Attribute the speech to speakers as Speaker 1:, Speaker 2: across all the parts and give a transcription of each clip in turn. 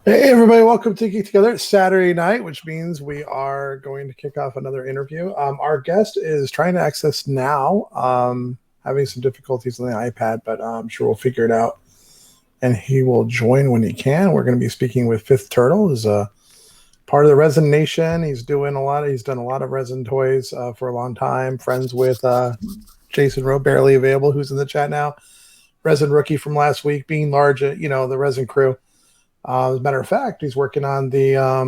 Speaker 1: Hey everybody, welcome to Geek Together. It's Saturday night, which means we are going to kick off another interview. Our guest is trying to access now, having some difficulties on the iPad, but I'm sure we'll figure it out. And he will join when he can. We're going to be speaking with 5thTurtle, who's a part of the Resin Nation. He's done a lot of resin toys for a long time. Friends with Jason Rowe, barely available, who's in the chat now. Resin rookie from last week, being large, the resin crew. As a matter of fact, he's working on the, I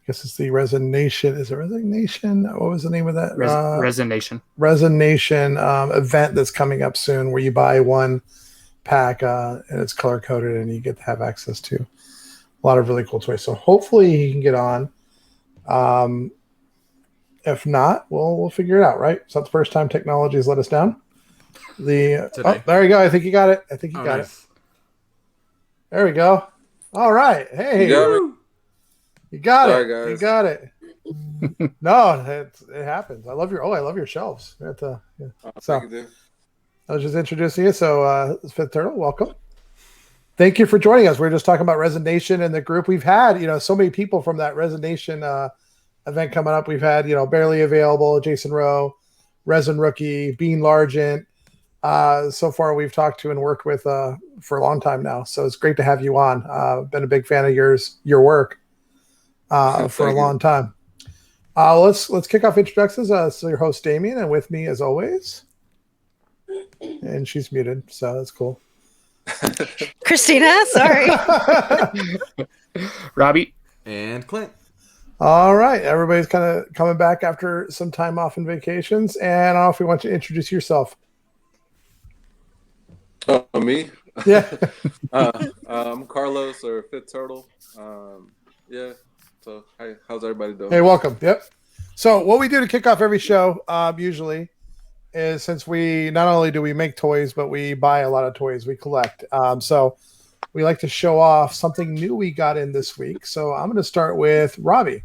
Speaker 1: guess it's the Resin Nation. Is it Resin Nation? What was the name of that?
Speaker 2: Resin Nation.
Speaker 1: Resin Nation event that's coming up soon where you buy one pack and it's color coded and you get to have access to a lot of really cool toys. So hopefully he can get on. If not, we'll figure it out, right? So that's the first time technology has let us down. There you go. I think you got it. Got it. There we go. All right. Hey. You got it.
Speaker 3: Guys.
Speaker 1: You got it. No, it happens. I love your shelves. So I was just introducing you. So 5thTurtle, welcome. Thank you for joining us. We're just talking about Resin Nation and the group. We've had, so many people from that Resin Nation event coming up. We've had, barely available, Jason Rowe, Resin Rookie, Bean Largent. So far we've talked to and worked with for a long time now. So it's great to have you on. Been a big fan of your work for a long time. Let's kick off introductions. So your host Damien, and with me as always. And she's muted, so that's cool.
Speaker 4: Christina, sorry.
Speaker 2: Robbie.
Speaker 3: And Clint.
Speaker 1: All right. Everybody's kind of coming back after some time off and vacations. And I don't know if we want you to introduce yourself.
Speaker 3: Me?
Speaker 1: Yeah.
Speaker 3: I'm Carlos or 5thTurtle. Yeah. So, hi, how's everybody doing?
Speaker 1: Hey, welcome. Yep. So what we do to kick off every show, usually, is since we not only do we make toys, but we buy a lot of toys, we collect. So we like to show off something new we got in this week. So I'm going to start with Robbie.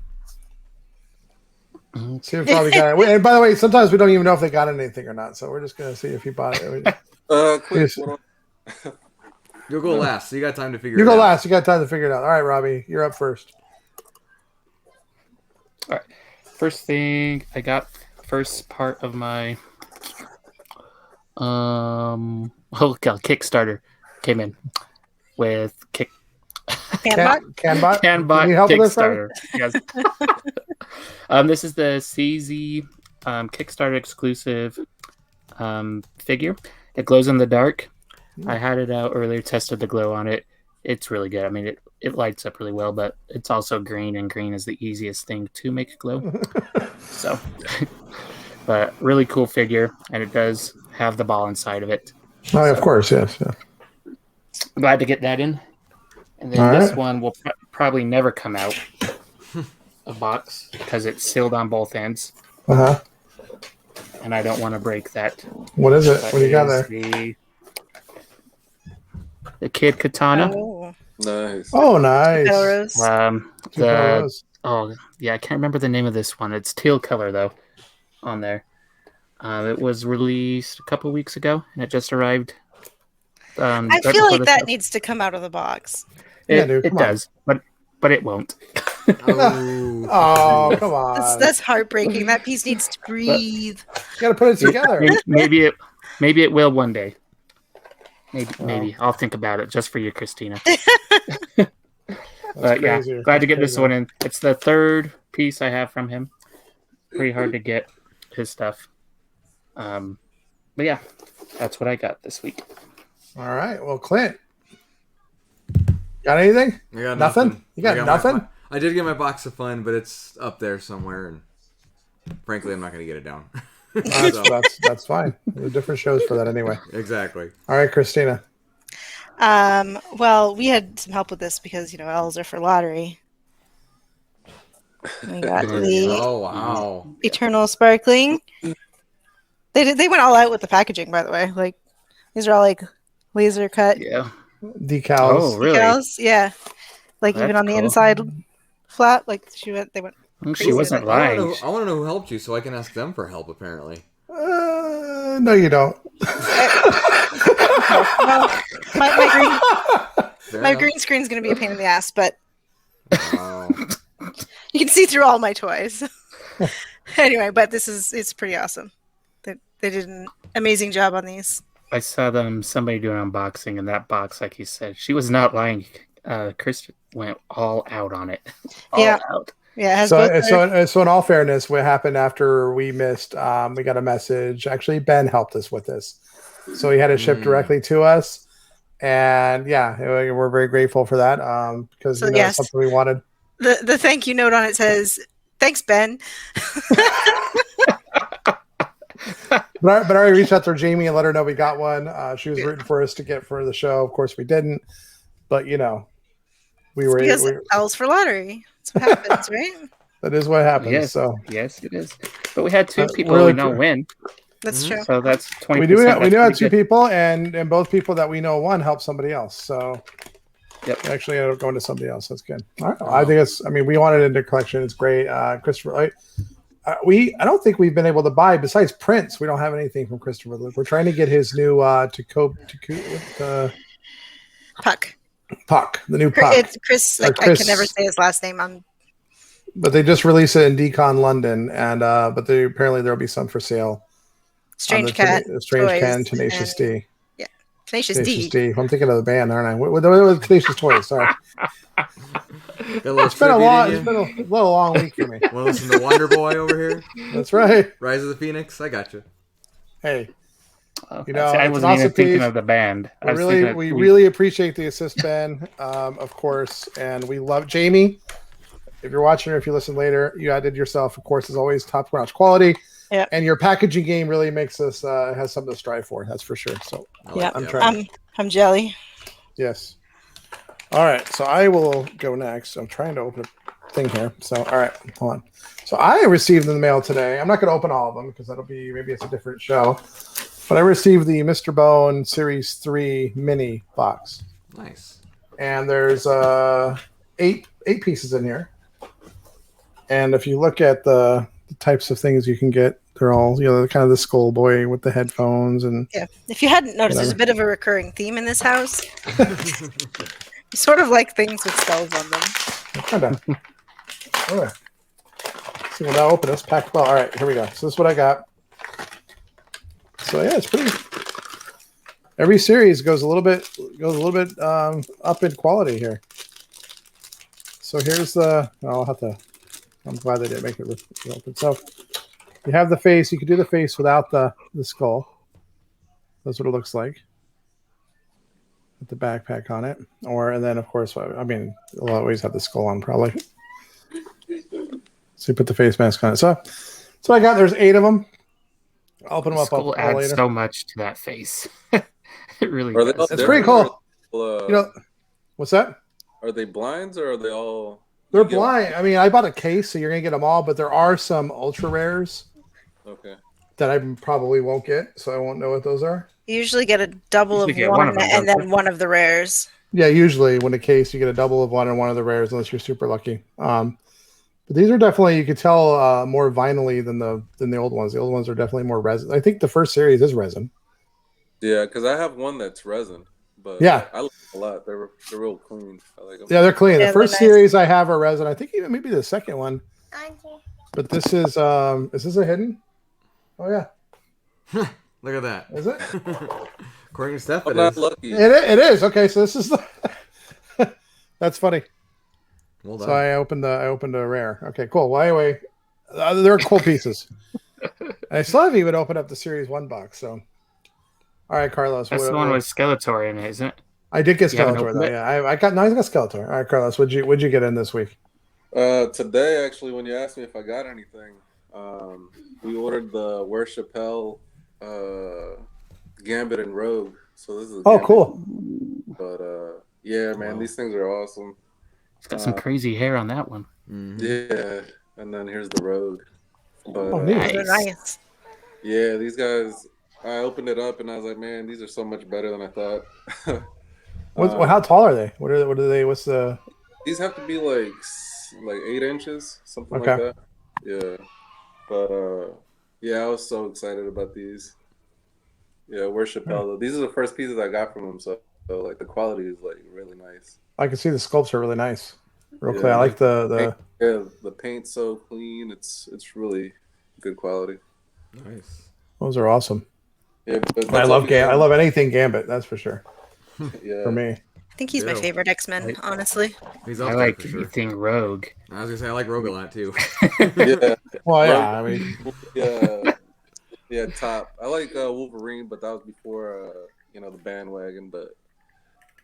Speaker 1: See if Robbie got it. And by the way, sometimes we don't even know if they got anything or not. So we're just going to see if he bought it.
Speaker 3: Clint,
Speaker 5: You'll go last, so you got time to figure it out.
Speaker 1: You go last. You got time to figure it out. All right, Robbie, you're up first.
Speaker 2: All right. First thing I got, first part of my Kickstarter came in with
Speaker 4: Canbot?
Speaker 1: Canbot?
Speaker 2: Can you help with this, Kickstarter. Yes. This is the CZ Kickstarter exclusive figure. It glows in the dark. I had it out earlier, tested the glow on it. It's really good. I mean, it lights up really well, but it's also green, and green is the easiest thing to make it glow. So, but really cool figure, and it does have the ball inside of it.
Speaker 1: Oh, of course, yes. Yeah.
Speaker 2: Glad to get that in. And then this one will probably never come out of box because it's sealed on both ends.
Speaker 1: Uh-huh.
Speaker 2: And I don't want to break that.
Speaker 1: What is it? What do you got there?
Speaker 2: The Kid Katana.
Speaker 4: Oh,
Speaker 3: nice.
Speaker 1: Oh, nice.
Speaker 2: I can't remember the name of this one. It's teal color though, on there. It was released a couple weeks ago, and it just arrived.
Speaker 4: I feel like that needs to come out of the box.
Speaker 2: It does, but it won't.
Speaker 1: Oh, come on.
Speaker 4: That's heartbreaking. That piece needs to breathe.
Speaker 1: You got to put it together.
Speaker 2: Maybe it will one day. Maybe I'll think about it just for you, Christina. But yeah, glad to get this one in. It's the third piece I have from him. Pretty hard to get his stuff. But yeah, that's what I got this week.
Speaker 1: All right. Well, Clint, got anything?
Speaker 5: I got
Speaker 1: nothing. You got nothing?
Speaker 5: I did get my box of fun, but it's up there somewhere, and frankly, I'm not going to get it down.
Speaker 1: That's fine. There are different shows for that anyway.
Speaker 5: Exactly.
Speaker 1: All right, Christina.
Speaker 4: Well, we had some help with this because L's are for lottery. We got the Eternal Sparkling. They went all out with the packaging, by the way. Like these are all like laser cut.
Speaker 2: Yeah.
Speaker 1: Decals.
Speaker 2: Oh, really?
Speaker 4: Decals, yeah. Like even on the inside flat, like they went.
Speaker 2: She wasn't lying.
Speaker 5: I want to know who helped you so I can ask them for help, apparently.
Speaker 1: No, you don't.
Speaker 4: Well, my green screen's going to be a pain in the ass, but
Speaker 5: Wow.
Speaker 4: you can see through all my toys. Anyway, but it's pretty awesome. They did an amazing job on these.
Speaker 2: I saw somebody doing unboxing, and that box, like you said, she was not lying. Chris went all out on it. All out.
Speaker 4: Yeah, it has
Speaker 1: so in all fairness, what happened after we missed, we got a message. Actually, Ben helped us with this. So he had it shipped directly to us. And we're very grateful for that because it's something we wanted.
Speaker 4: The thank you note on it says, "Thanks, Ben."
Speaker 1: But I already reached out to Jamie and let her know we got one. She was rooting for us to get for the show. Of course, we didn't. But we were
Speaker 4: because L's for lottery. That's what happens, right?
Speaker 1: That is what happens.
Speaker 2: Yes,
Speaker 1: so
Speaker 2: yes, it is. But we had two people we know win.
Speaker 4: That's true.
Speaker 2: So that's 20%.
Speaker 1: We do have two people, and both people that we know won helped somebody else. So actually ended up going to somebody else. That's good. All right. Wow. I think we wanted it in the collection. It's great. Christopher, I don't think we've been able to buy, besides prints, we don't have anything from Christopher Luke. We're trying to get his new Puck, the new Puck.
Speaker 4: It's Chris. I can never say his last name.
Speaker 1: But they just released it in Decon London, and but apparently there'll be some for sale.
Speaker 4: Strange Cat,
Speaker 1: and Tenacious D.
Speaker 4: Yeah, Tenacious D.
Speaker 1: I'm thinking of the band, aren't I? What was Tenacious Toys? Sorry. It's been a little long week for me.
Speaker 5: Want to listen to Wonder Boy over here?
Speaker 1: That's right.
Speaker 5: Rise of the Phoenix. I got you.
Speaker 1: Hey,
Speaker 2: I wasn't even thinking of the band.
Speaker 1: We really appreciate the assist, Ben, of course, and we love Jamie. If you're watching or if you listen later, you added yourself, of course, as always, top-notch quality.
Speaker 4: Yeah.
Speaker 1: And your packaging game really makes us has something to strive for. That's for sure. So
Speaker 4: I'm jelly.
Speaker 1: Yes. All right. So I will go next. I'm trying to open a thing here. So all right, hold on. So I received in the mail today. I'm not going to open all of them because maybe it's a different show. But I received the Mr. Bone Series 3 mini box.
Speaker 5: Nice.
Speaker 1: And there's eight pieces in here. And if you look at the types of things you can get, they're all, kind of the schoolboy with the headphones. And
Speaker 4: if you hadn't noticed, there's a bit of a recurring theme in this house. Sort of like things with spells on them.
Speaker 1: Kind of. All right. So we'll now open this packed well. All right, here we go. So this is what I got. So it's pretty. Every series goes a little bit up in quality here. So here's I'll have to. I'm glad they didn't make it open. So you have the face. You can do the face without the skull. That's what it looks like. With the backpack on it. And then, of course, a lot of ways have the skull on, probably. So you put the face mask on it. So I got, there's 8 of them. I'll open them up
Speaker 2: adds
Speaker 1: later.
Speaker 2: So much to that face. It really
Speaker 1: does. It's pretty cool. What's that?
Speaker 3: Are they blinds or are they all...
Speaker 1: They're blind. I bought a case, so you're going to get them all, but there are some ultra rares that I probably won't get, so I won't know what those are.
Speaker 4: You usually get a double of one and then one of the rares.
Speaker 1: Yeah, usually when a case, you get a double of one and one of the rares, unless you're super lucky. But these are definitely, you could tell, more vinily than the old ones. The old ones are definitely more resin. I think the first series is resin.
Speaker 3: Yeah, because I have one that's resin. But I like them a lot. They're real clean. I like them.
Speaker 1: Yeah, they're clean. The first series I have are resin. I think even maybe the second one. But this is this a hidden? Oh yeah.
Speaker 5: Look at that.
Speaker 1: Is it?
Speaker 5: According to Steph,
Speaker 3: I'm not lucky.
Speaker 1: It is. Okay, so this is that's funny.
Speaker 5: Well done.
Speaker 1: So I opened a rare. Okay, cool. Well, anyway, they're cool pieces. I still haven't even opened up the Series 1 box, so. All right, Carlos.
Speaker 2: That's the one with Skeletor in it, isn't it?
Speaker 1: I did get Skeletor though. Yeah, I got Skeletor. All right, Carlos. What'd you get in this week?
Speaker 3: Today, actually, when you asked me if I got anything, we ordered the Where Chappelle, Gambit and Rogue. So this is
Speaker 1: cool.
Speaker 3: But man, these things are awesome.
Speaker 2: It's got some crazy hair on that one.
Speaker 5: Mm-hmm.
Speaker 3: Yeah, and then here's the Rogue. But
Speaker 4: nice.
Speaker 3: Yeah, these guys. I opened it up and I was like, man, these are so much better than I thought.
Speaker 1: How tall are they? What are they? What's the?
Speaker 3: These have to be like 8 inches, something like that. Yeah, but I was so excited about these. Yeah, where's Chappelle? These are the first pieces I got from him, so like the quality is like really nice.
Speaker 1: I can see the sculpts are really nice. Real
Speaker 3: Yeah,
Speaker 1: clear. I like the
Speaker 3: the paint's so clean. It's really good quality.
Speaker 5: Nice.
Speaker 1: those are awesome.
Speaker 3: Yeah, but
Speaker 1: I love I love anything Gambit, that's for sure.
Speaker 3: Yeah.
Speaker 1: For me.
Speaker 4: I think he's my favorite X-Men, honestly.
Speaker 5: He's
Speaker 2: I
Speaker 5: up there
Speaker 2: like
Speaker 5: for sure.
Speaker 2: anything Rogue.
Speaker 5: I was gonna say I like Rogue a lot too.
Speaker 3: Yeah.
Speaker 1: Well, yeah, I mean,
Speaker 3: yeah, top. I like Wolverine, but that was before the bandwagon. But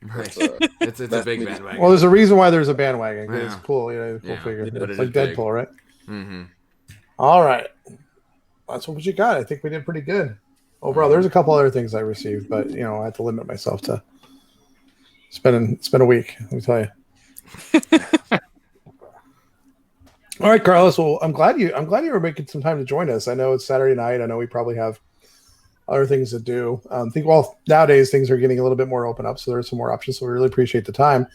Speaker 5: Right. It's a big bandwagon.
Speaker 1: well, there's a reason why there's a bandwagon. 'Cause
Speaker 5: Yeah.
Speaker 1: it's cool, cool
Speaker 5: Yeah.
Speaker 1: figure.
Speaker 5: But
Speaker 1: It's
Speaker 5: it
Speaker 1: like
Speaker 5: is big.
Speaker 1: Deadpool, right?
Speaker 5: Mm-hmm.
Speaker 1: All right. That's what you got. I think we did pretty good. Overall, there's a couple other things I received, but I had to limit myself to it's been a week, let me tell you. All right, Carlos. Well, I'm glad you were making some time to join us. I know it's Saturday night. I know we probably have other things to do. I think nowadays things are getting a little bit more open up, so there's some more options. So we really appreciate the time.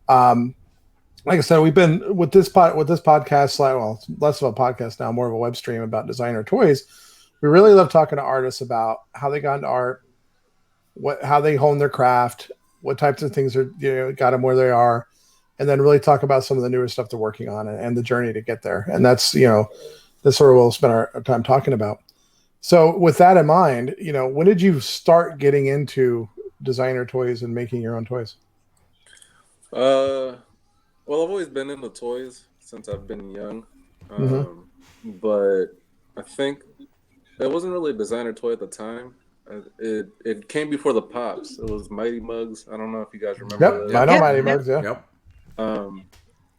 Speaker 1: Like I said, we've been with this podcast. Well, it's less of a podcast now, more of a web stream about designer toys. We really love talking to artists about how they got into art, how they hone their craft, what types of things are got them where they are, and then really talk about some of the newer stuff they're working on and the journey to get there. And that's that's sort of what we'll spend our time talking about. So with that in mind, when did you start getting into designer toys and making your own toys?
Speaker 3: Well, I've always been into toys since I've been young, but I think it wasn't really a designer toy at the time. It came before the Pops. It was Mighty Mugs. I don't know if you guys remember.
Speaker 1: Yep, I know Mighty Mugs. Yeah.
Speaker 5: Yep.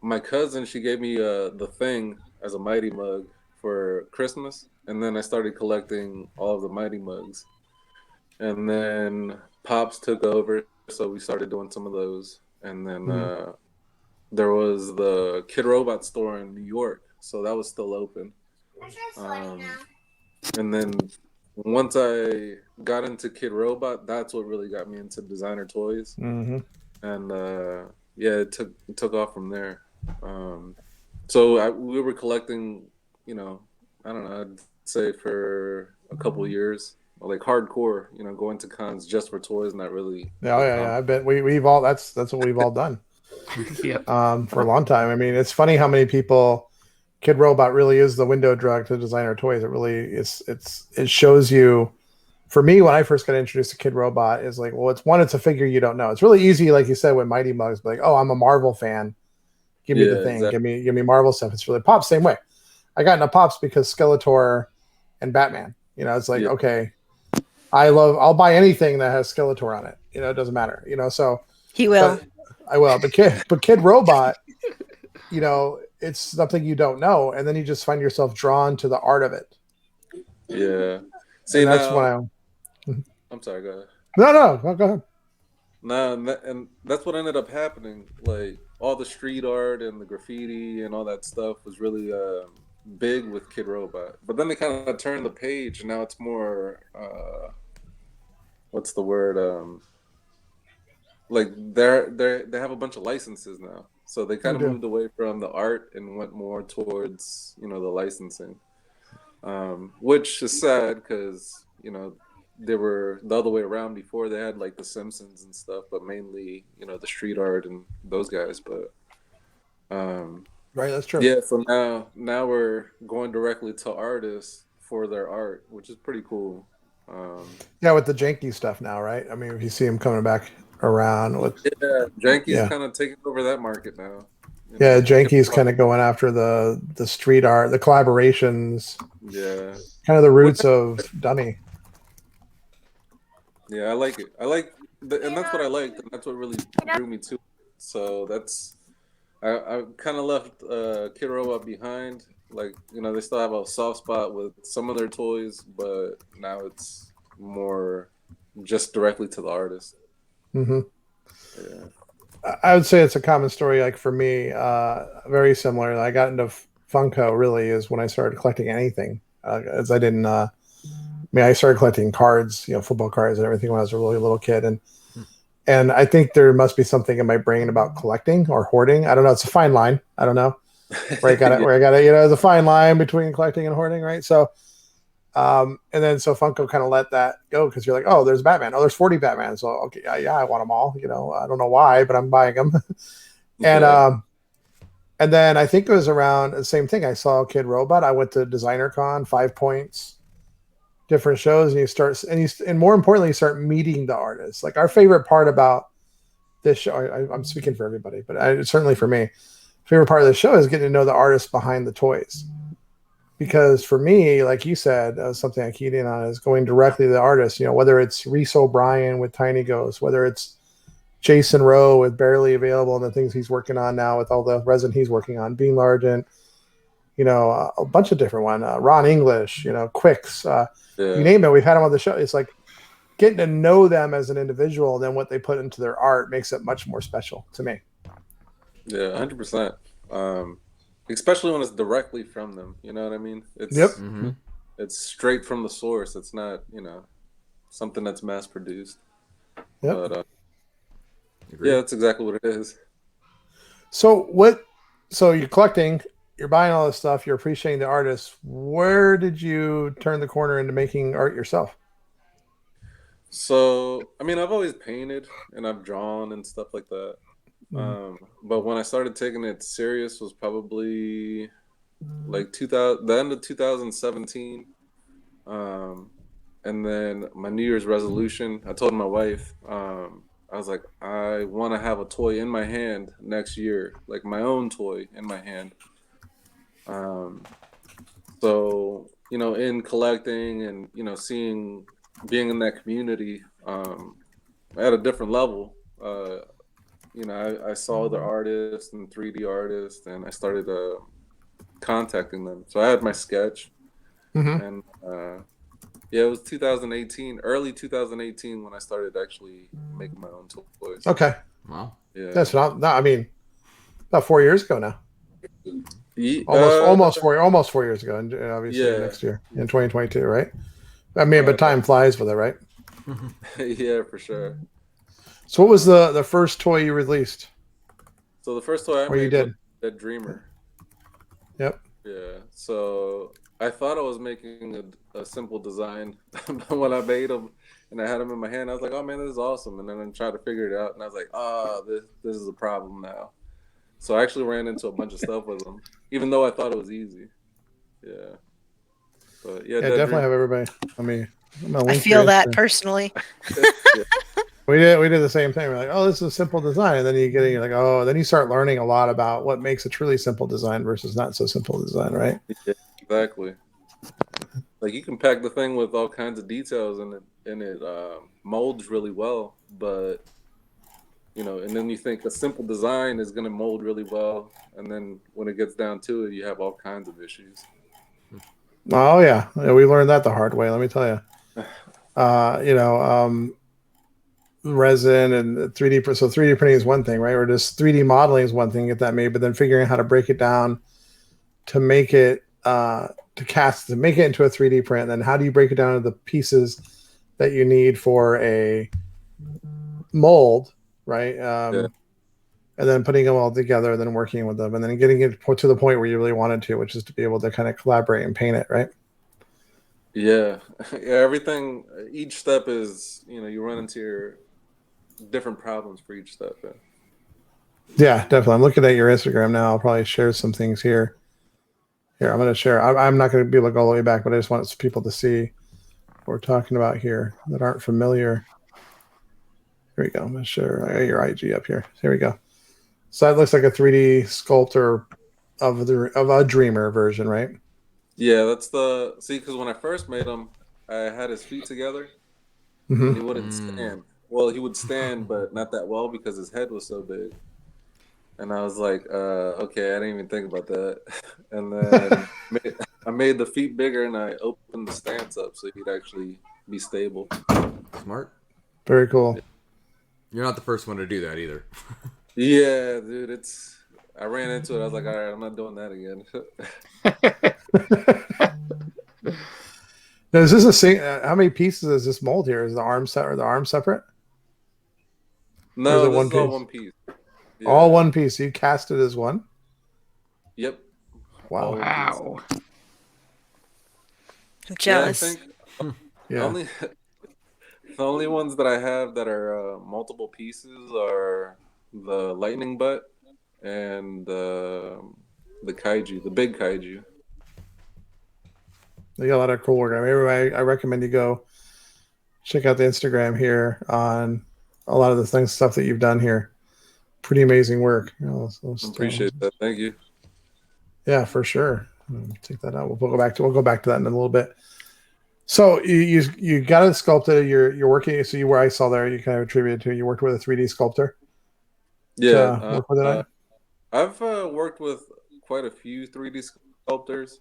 Speaker 3: My cousin, she gave me the Thing as a Mighty Mug for Christmas, and then I started collecting all of the Mighty Mugs, and then Pops took over, so we started doing some of those, and then there was the Kid Robot store in New York, so that was still open. And then once I got into Kid Robot, that's what really got me into designer toys. And it took off from there. So we were collecting, I don't know, I'd say for a couple of years, like hardcore, going to cons just for toys, not really.
Speaker 1: Yeah. I bet we've all that's what we've all done. For a long time. I mean, it's funny how many people. Kid Robot really is the window drug to designer toys. It really it shows you. For me, when I first got introduced to Kid Robot, is like, well, it's a figure you don't know. It's really easy, like you said, with Mighty Mugs, like, oh, I'm a Marvel fan. Give me the thing. Exactly. Give me Marvel stuff. It's really Pops same way. I got into Pops because Skeletor and Batman. it's like okay, I'll buy anything that has Skeletor on it. It doesn't matter. So
Speaker 4: he will.
Speaker 1: I will. But Kid Robot, it's something you don't know, and then you just find yourself drawn to the art of it.
Speaker 3: Yeah. See,
Speaker 1: and that's when
Speaker 3: I'm sorry, go ahead.
Speaker 1: No, go ahead.
Speaker 3: No, and that's what ended up happening. Like all the street art and the graffiti and all that stuff was really big with Kid Robot. But then they kind of turned the page, and now it's more what's the word? Like they have a bunch of licenses now. So they kind of moved away from the art and went more towards, the licensing, which is sad because, they were the other way around before. They had like the Simpsons and stuff, but mainly, the street art and those guys. But
Speaker 1: right, that's true.
Speaker 3: Yeah, so now we're going directly to artists for their art, which is pretty cool.
Speaker 1: With the janky stuff now, right? I mean, if you see them coming back around with
Speaker 3: Janky's kind of taking over that market now.
Speaker 1: Janky's kind of going after the street art, the collaborations, kind of the roots of Dunny.
Speaker 3: I like it. And that's what I liked, and that's what really drew me to it. So I kind of left Kid Robot behind. Like, they still have a soft spot with some of their toys, but now it's more just directly to the artist.
Speaker 1: I would say it's a common story. Like for me, very similar. I got into Funko really is when I started collecting anything, as I didn't. I started collecting cards, football cards and everything when I was a really little kid, and I think there must be something in my brain about collecting or hoarding. I don't know. It's a fine line. I don't know where I got it. Where I got it. There's a fine line between collecting and hoarding, right? So, And then so Funko kind of let that go because you're like, oh, there's Batman. Oh, there's 40 Batman. So okay, yeah, I want them all. I don't know why, but I'm buying them. And then I think it was around the same thing. I saw Kid Robot. I went to Designer Con, 5 Points, different shows, and and more importantly, you start meeting the artists. Like our favorite part about this show, I'm speaking for everybody, but certainly for me, favorite part of the show is getting to know the artists behind the toys. Because for me, like you said, something I keyed in on is going directly to the artist. Whether it's Reese O'Brien with Tiny Ghost, whether it's Jason Rowe with Barely Available and the things he's working on now with all the resin he's working on, Bean Largent, a bunch of different ones. Ron English, Quicks, you name it. We've had them on the show. It's like getting to know them as an individual, and then what they put into their art makes it much more special to me.
Speaker 3: Yeah, 100%. Especially when it's directly from them. You know what I mean? It's straight from the source. It's not, something that's mass produced.
Speaker 1: Yep.
Speaker 3: But, yeah, that's exactly what it is.
Speaker 1: So you're collecting, you're buying all this stuff, you're appreciating the artists. Where did you turn the corner into making art yourself?
Speaker 3: So, I mean, I've always painted and I've drawn and stuff like that. But when I started taking it serious was probably like the end of 2017. And then my New Year's resolution, I told my wife, I was like, I want to have a toy in my hand next year, like my own toy in my hand. So, in collecting and, being in that community at a different level, I saw other artists and 3D artists, and I started contacting them. So I had my sketch, and yeah, it was 2018, early 2018 when I started actually making my own toys.
Speaker 1: Okay.
Speaker 5: Wow.
Speaker 3: Yeah.
Speaker 1: That's not, I mean, about 4 years ago now.
Speaker 3: Yeah,
Speaker 1: almost 4 years ago, and obviously next year in 2022, right? I mean, but time flies with it, right?
Speaker 3: Yeah, for sure.
Speaker 1: So what was the first toy you released?
Speaker 3: So the first toy I made was that Dreamer.
Speaker 1: Yep.
Speaker 3: Yeah. So I thought I was making a simple design, but when I made them and I had them in my hand, I was like, "Oh man, this is awesome!" And then I tried to figure it out, and I was like, "Ah, this is a problem now." So I actually ran into a bunch of stuff with them, even though I thought it was easy. Yeah. But yeah,
Speaker 1: definitely have everybody. I mean,
Speaker 4: I feel that personally.
Speaker 1: Yeah. We did the same thing. We're like, oh, this is a simple design, and then you're like, oh, then you start learning a lot about what makes a truly simple design versus not so simple design, right?
Speaker 3: Yeah, exactly. Like you can pack the thing with all kinds of details, and it molds really well. But and then you think a simple design is going to mold really well, and then when it gets down to it, you have all kinds of issues.
Speaker 1: Oh yeah, we learned that the hard way. Let me tell you. Resin and 3D. So 3D printing is one thing, right? Or just 3D modeling is one thing, get that made, but then figuring out how to break it down to make it to make it into a 3D print. And then how do you break it down into the pieces that you need for a mold, right? And then putting them all together and then working with them and then getting it to the point where you really wanted to, which is to be able to kind of collaborate and paint it, right?
Speaker 3: Yeah. Everything, each step is, you run into your different problems for each step.
Speaker 1: Yeah, definitely. I'm looking at your Instagram now. I'll probably share some things here. Here, I'm going to share. I'm not going to be able to go all the way back, but I just want people to see what we're talking about here that aren't familiar. Here we go. I'm going to share. I got your IG up here. Here we go. So that looks like a 3D sculptor of a Dreamer version, right?
Speaker 3: Yeah, that's because when I first made him, I had his feet together, and he wouldn't stand. Well, he would stand, but not that well because his head was so big. And I was like, okay, I didn't even think about that. And then I made the feet bigger, and I opened the stance up so he'd actually be stable.
Speaker 5: Smart.
Speaker 1: Very cool.
Speaker 5: You're not the first one to do that either.
Speaker 3: Yeah, dude, I ran into it. I was like, all right, I'm not doing that again.
Speaker 1: Now, is this how many pieces is this mold here? Is the arm set or the arm separate?
Speaker 3: No, this is all one piece.
Speaker 1: Yeah. All one piece. You cast it as one?
Speaker 3: Yep.
Speaker 1: Wow.
Speaker 4: I'm jealous.
Speaker 3: Yeah, I think the only ones that I have that are multiple pieces are the lightning butt and the kaiju, the big kaiju.
Speaker 1: They got a lot of cool work. I mean, I recommend you go check out the Instagram here on a lot of the stuff that you've done here. Pretty amazing work.
Speaker 3: Appreciate that. Thank you.
Speaker 1: Yeah, for sure. Take that out. We'll go back to that in a little bit. So you got it sculpted. You're working. So where I saw there, you kind of attributed to you worked with a 3D sculptor.
Speaker 3: Yeah,
Speaker 1: work with it.
Speaker 3: I've worked with quite a few 3D sculptors.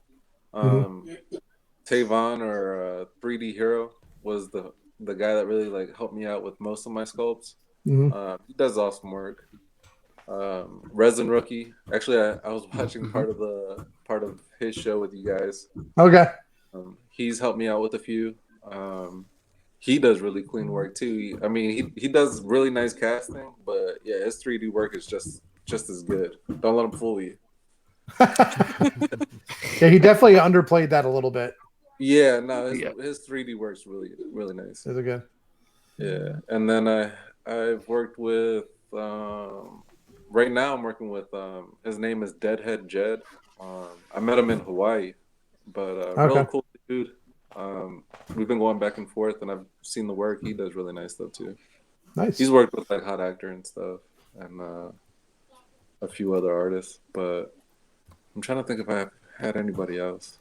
Speaker 3: Tavon or 3D Hero was the guy that really like helped me out with most of my sculpts. He does awesome work. Resin Rookie. Actually, I was watching part of his show with you guys.
Speaker 1: Okay.
Speaker 3: He's helped me out with a few. He does really clean work too. I mean, he does really nice casting, but yeah, his 3D work is just as good. Don't let him fool you.
Speaker 1: Yeah, he definitely underplayed that a little bit.
Speaker 3: Yeah, no, his 3D work's really nice.
Speaker 1: Is it good?
Speaker 3: Yeah, and then I've worked with right now I'm working with his name is Deadhead Jed. I met him in Hawaii, but real cool dude. We've been going back and forth, and I've seen the work. He does really nice stuff too.
Speaker 1: Nice.
Speaker 3: He's worked with like Hot Actor and stuff, and a few other artists. But I'm trying to think if I had anybody else.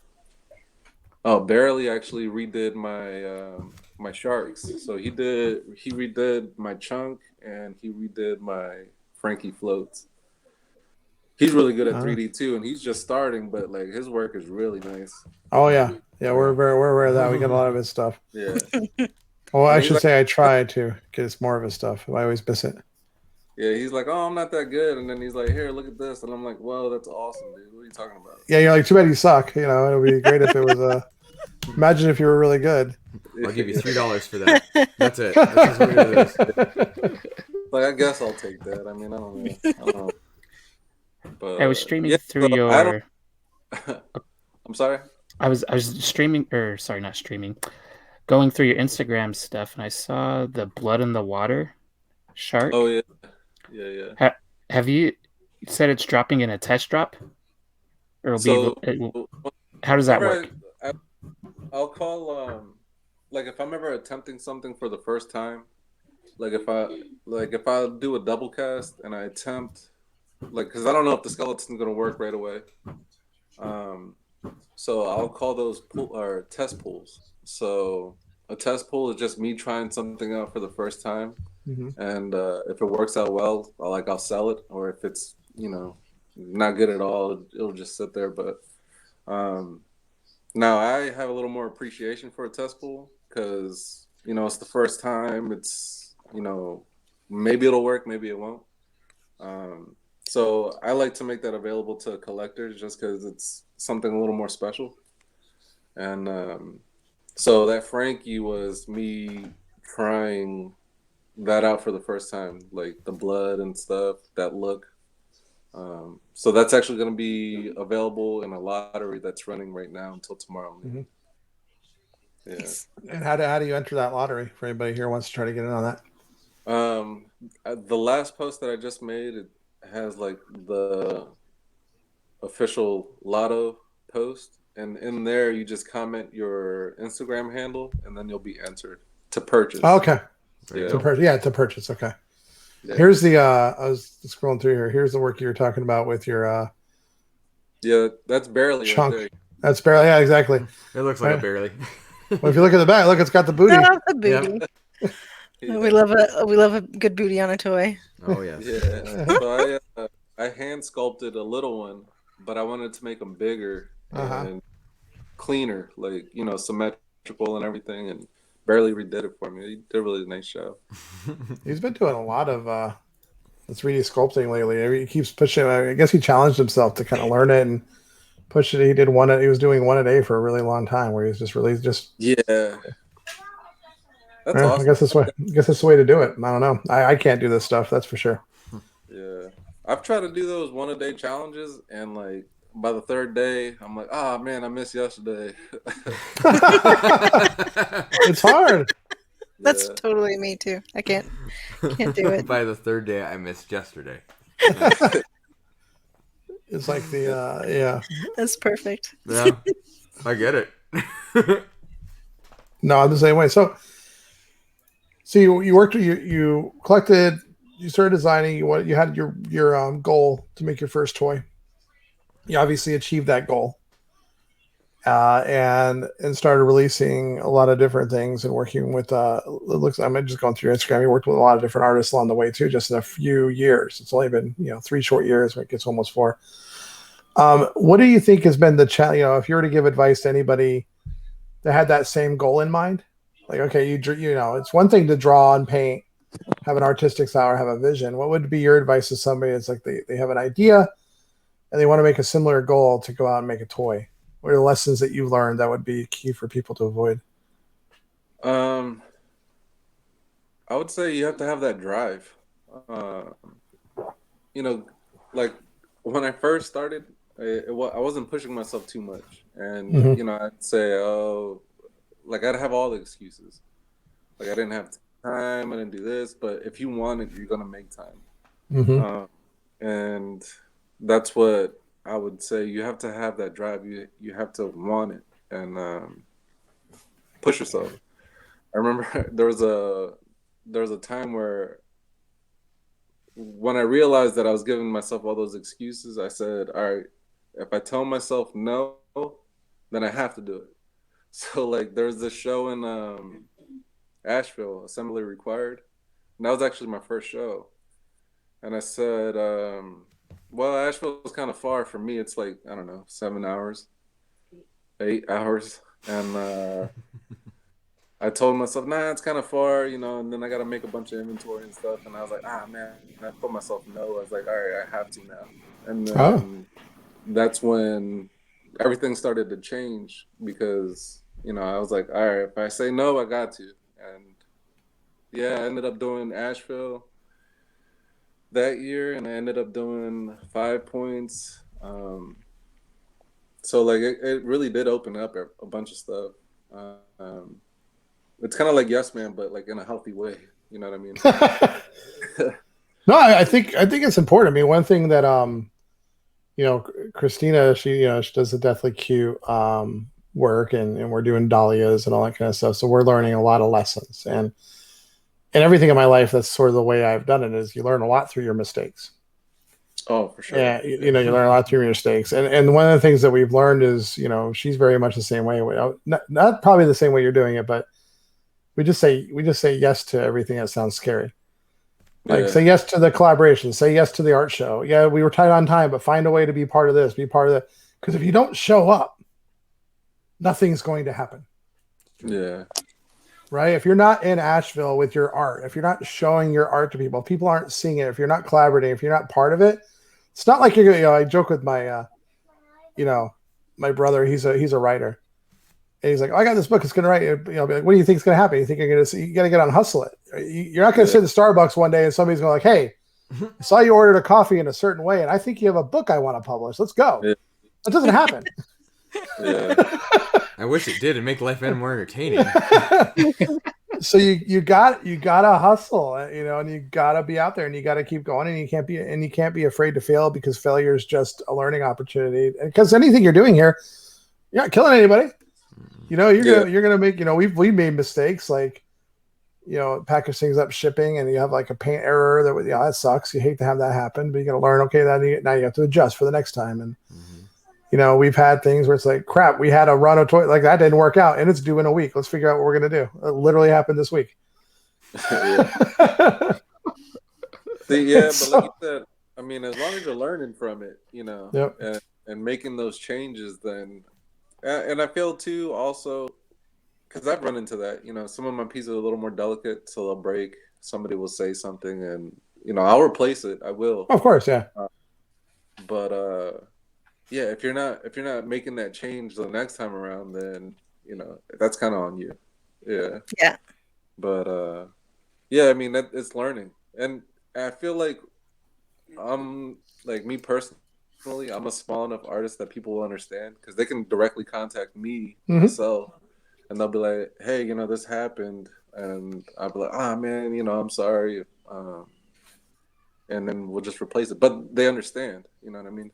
Speaker 3: Oh, Barely actually redid my sharks. So he redid my chunk, and he redid my Frankie floats. He's really good at 3D too, and he's just starting, but like his work is really nice.
Speaker 1: Oh yeah, we're aware of that. We get a lot of his stuff.
Speaker 3: Yeah.
Speaker 1: Well, I should say I try to get us more of his stuff. I always miss it.
Speaker 3: Yeah, he's like, "Oh, I'm not that good," and then he's like, "Here, look at this," and I'm like, "Well, that's awesome, dude. What are you talking about?"
Speaker 1: Yeah, you're like, too bad you suck. You know, it would be great if it was imagine if you were really good.
Speaker 5: I'll give you $3 for that. That's it. That's what it is.
Speaker 3: Like, I guess I'll take that. I mean, I don't know. But
Speaker 2: I was streaming through your.
Speaker 3: I'm sorry.
Speaker 2: I was streaming, or sorry, not streaming. Going through your Instagram stuff, and I saw the blood in the water shark.
Speaker 3: Oh yeah.
Speaker 2: Have you said it's dropping in a test drop? Or how does that work?
Speaker 3: I'll call like if I'm ever attempting something for the first time, like if I do a double cast and I attempt, like, because I don't know if the skeleton's gonna work right away. So I'll call those test pools. So a test pool is just me trying something out for the first time, and if it works out well, I'll sell it. Or if it's not good at all, it'll just sit there. But now I have a little more appreciation for a test pool because it's the first time. It's maybe it'll work, maybe it won't. So I like to make that available to collectors just because it's something a little more special. And so that Frankie was me trying that out for the first time, like the blood and stuff, that look. So that's actually going to be available in a lottery that's running right now until tomorrow. Yeah.
Speaker 1: And how do you enter that lottery for anybody here who wants to try to get in on
Speaker 3: that? The last post that I just made, it has like the official lotto post, and in there you just comment your Instagram handle, and then you'll be entered to purchase.
Speaker 1: Oh, okay.
Speaker 3: Yeah.
Speaker 1: To purchase. Okay. Yeah. Here's the I was scrolling through here. Here's the work you were talking about with your
Speaker 3: yeah, that's Barely
Speaker 1: chunk.
Speaker 3: Right there.
Speaker 1: That's Barely, yeah, exactly.
Speaker 5: It looks like a Barely.
Speaker 1: Well, if you look at the back, look, it's got the booty.
Speaker 4: I love the booty. Yeah. We love a good booty on a toy.
Speaker 5: Oh yes.
Speaker 3: Yeah. So I hand sculpted a little one, but I wanted to make them bigger and cleaner, like symmetrical and everything, and Barely redid it for me. He did a really nice job.
Speaker 1: He's been doing a lot of 3D sculpting lately. He keeps pushing. I guess he challenged himself to kind of learn it and push it. He was doing one a day for a really long time, where he was just
Speaker 3: yeah. That's awesome.
Speaker 1: I guess that's the way to do it. I don't know. I can't do this stuff. That's for sure.
Speaker 3: Yeah, I've tried to do those one a day challenges, and like by the third day, I'm like, oh man, I missed yesterday.
Speaker 1: It's hard.
Speaker 4: That's totally me too. I can't do it.
Speaker 5: By the third day, I missed yesterday.
Speaker 1: It's like the yeah.
Speaker 4: That's perfect.
Speaker 5: Yeah, I get it.
Speaker 1: No, I'm the same way. So you worked. You collected. You started designing. You had your goal to make your first toy. You obviously achieved that goal, and started releasing a lot of different things and working with. It looks. I'm just going through your Instagram. You worked with a lot of different artists along the way too. Just in a few years. It's only been 3 short years. It gets almost 4. What do you think has been the challenge? If you were to give advice to anybody that had that same goal in mind, like, okay, it's one thing to draw and paint, have an artistic style or have a vision. What would be your advice to somebody that's like they have an idea and they want to make a similar goal to go out and make a toy? What are the lessons that you've learned that would be key for people to avoid?
Speaker 3: I would say you have to have that drive. Like when I first started, I wasn't pushing myself too much, and I'd say, oh, like I'd have all the excuses, like I didn't have time, I didn't do this, but if you want it, you're gonna make time, and that's what I would say. You have to have that drive. You have to want it and push yourself. I remember there was a time where when I realized that I was giving myself all those excuses, I said, all right, if I tell myself no, then I have to do it. So like there's this show in Asheville, Assembly Required. And that was actually my first show. And I said, well, Asheville is kind of far for me. It's like, I don't know, 7 hours, 8 hours. And I told myself, nah, it's kind of far, and then I got to make a bunch of inventory and stuff. And I was like, man, and I told myself no. I was like, all right, I have to now. And then that's when everything started to change because, I was like, all right, if I say no, I got to. And yeah, I ended up doing Asheville that year, and I ended up doing 5 points. So like it really did open up a bunch of stuff. It's kind of like Yes Man, but like in a healthy way. You know what I mean?
Speaker 1: No, I think it's important. I mean, one thing that Christina, she does the Deathly Cute work, and we're doing dahlias and all that kind of stuff. So we're learning a lot of lessons, and everything in my life, that's sort of the way I've done it, is you learn a lot through your mistakes.
Speaker 3: Oh, for sure.
Speaker 1: Yeah, you learn a lot through your mistakes, and one of the things that we've learned is, she's very much the same way. Not probably the same way you're doing it, but we just say yes to everything that sounds scary. Like, say yes to the collaboration, say yes to the art show. Yeah, we were tight on time, but find a way to be part of this, be part of that. Because if you don't show up, nothing's going to happen.
Speaker 3: Yeah. Right?
Speaker 1: If you're not in Asheville with your art, if you're not showing your art to people, people aren't seeing it. If you're not collaborating, if you're not part of it, it's not like you're going to, I joke with my, my brother, he's a writer. And he's like, oh, I got this book. It's going to write. Be like, what do you think is going to happen? You think you're going to? You got to get on Hustle It. You're not going to sit at Starbucks one day and somebody's going to like, hey, I saw you ordered a coffee in a certain way, and I think you have a book I want to publish. Let's go. Yeah. That doesn't happen.
Speaker 3: Yeah.
Speaker 5: I wish it did. It'd make life more entertaining.
Speaker 1: So you gotta hustle, and you gotta be out there, and you gotta keep going, and you can't be afraid to fail, because failure is just a learning opportunity. Because anything you're doing here, you're not killing anybody. You're gonna make. We've made mistakes, like package things up shipping, and you have like a paint error that sucks. You hate to have that happen, but you gotta learn. Okay, now you have to adjust for the next time. And we've had things where it's like, crap, we had a run of toy like that didn't work out, and it's due in a week. Let's figure out what we're gonna do. It literally happened this week.
Speaker 3: But like you said, I mean, as long as you're learning from it,
Speaker 1: Yep.
Speaker 3: and making those changes, then. And I feel too, also, because I've run into that. Some of my pieces are a little more delicate, so they'll break. Somebody will say something, and I'll replace it. I will.
Speaker 1: Of course, yeah.
Speaker 3: But yeah, if you're not making that change the next time around, then that's kind of on you. Yeah.
Speaker 4: Yeah.
Speaker 3: But yeah, I mean it's learning, and I feel like like me personally, personally, I'm a small enough artist that people will understand because they can directly contact me myself, and they'll be like, "Hey, this happened," and I'll be like, "Ah, man, I'm sorry," and then we'll just replace it. But they understand, you know what I mean?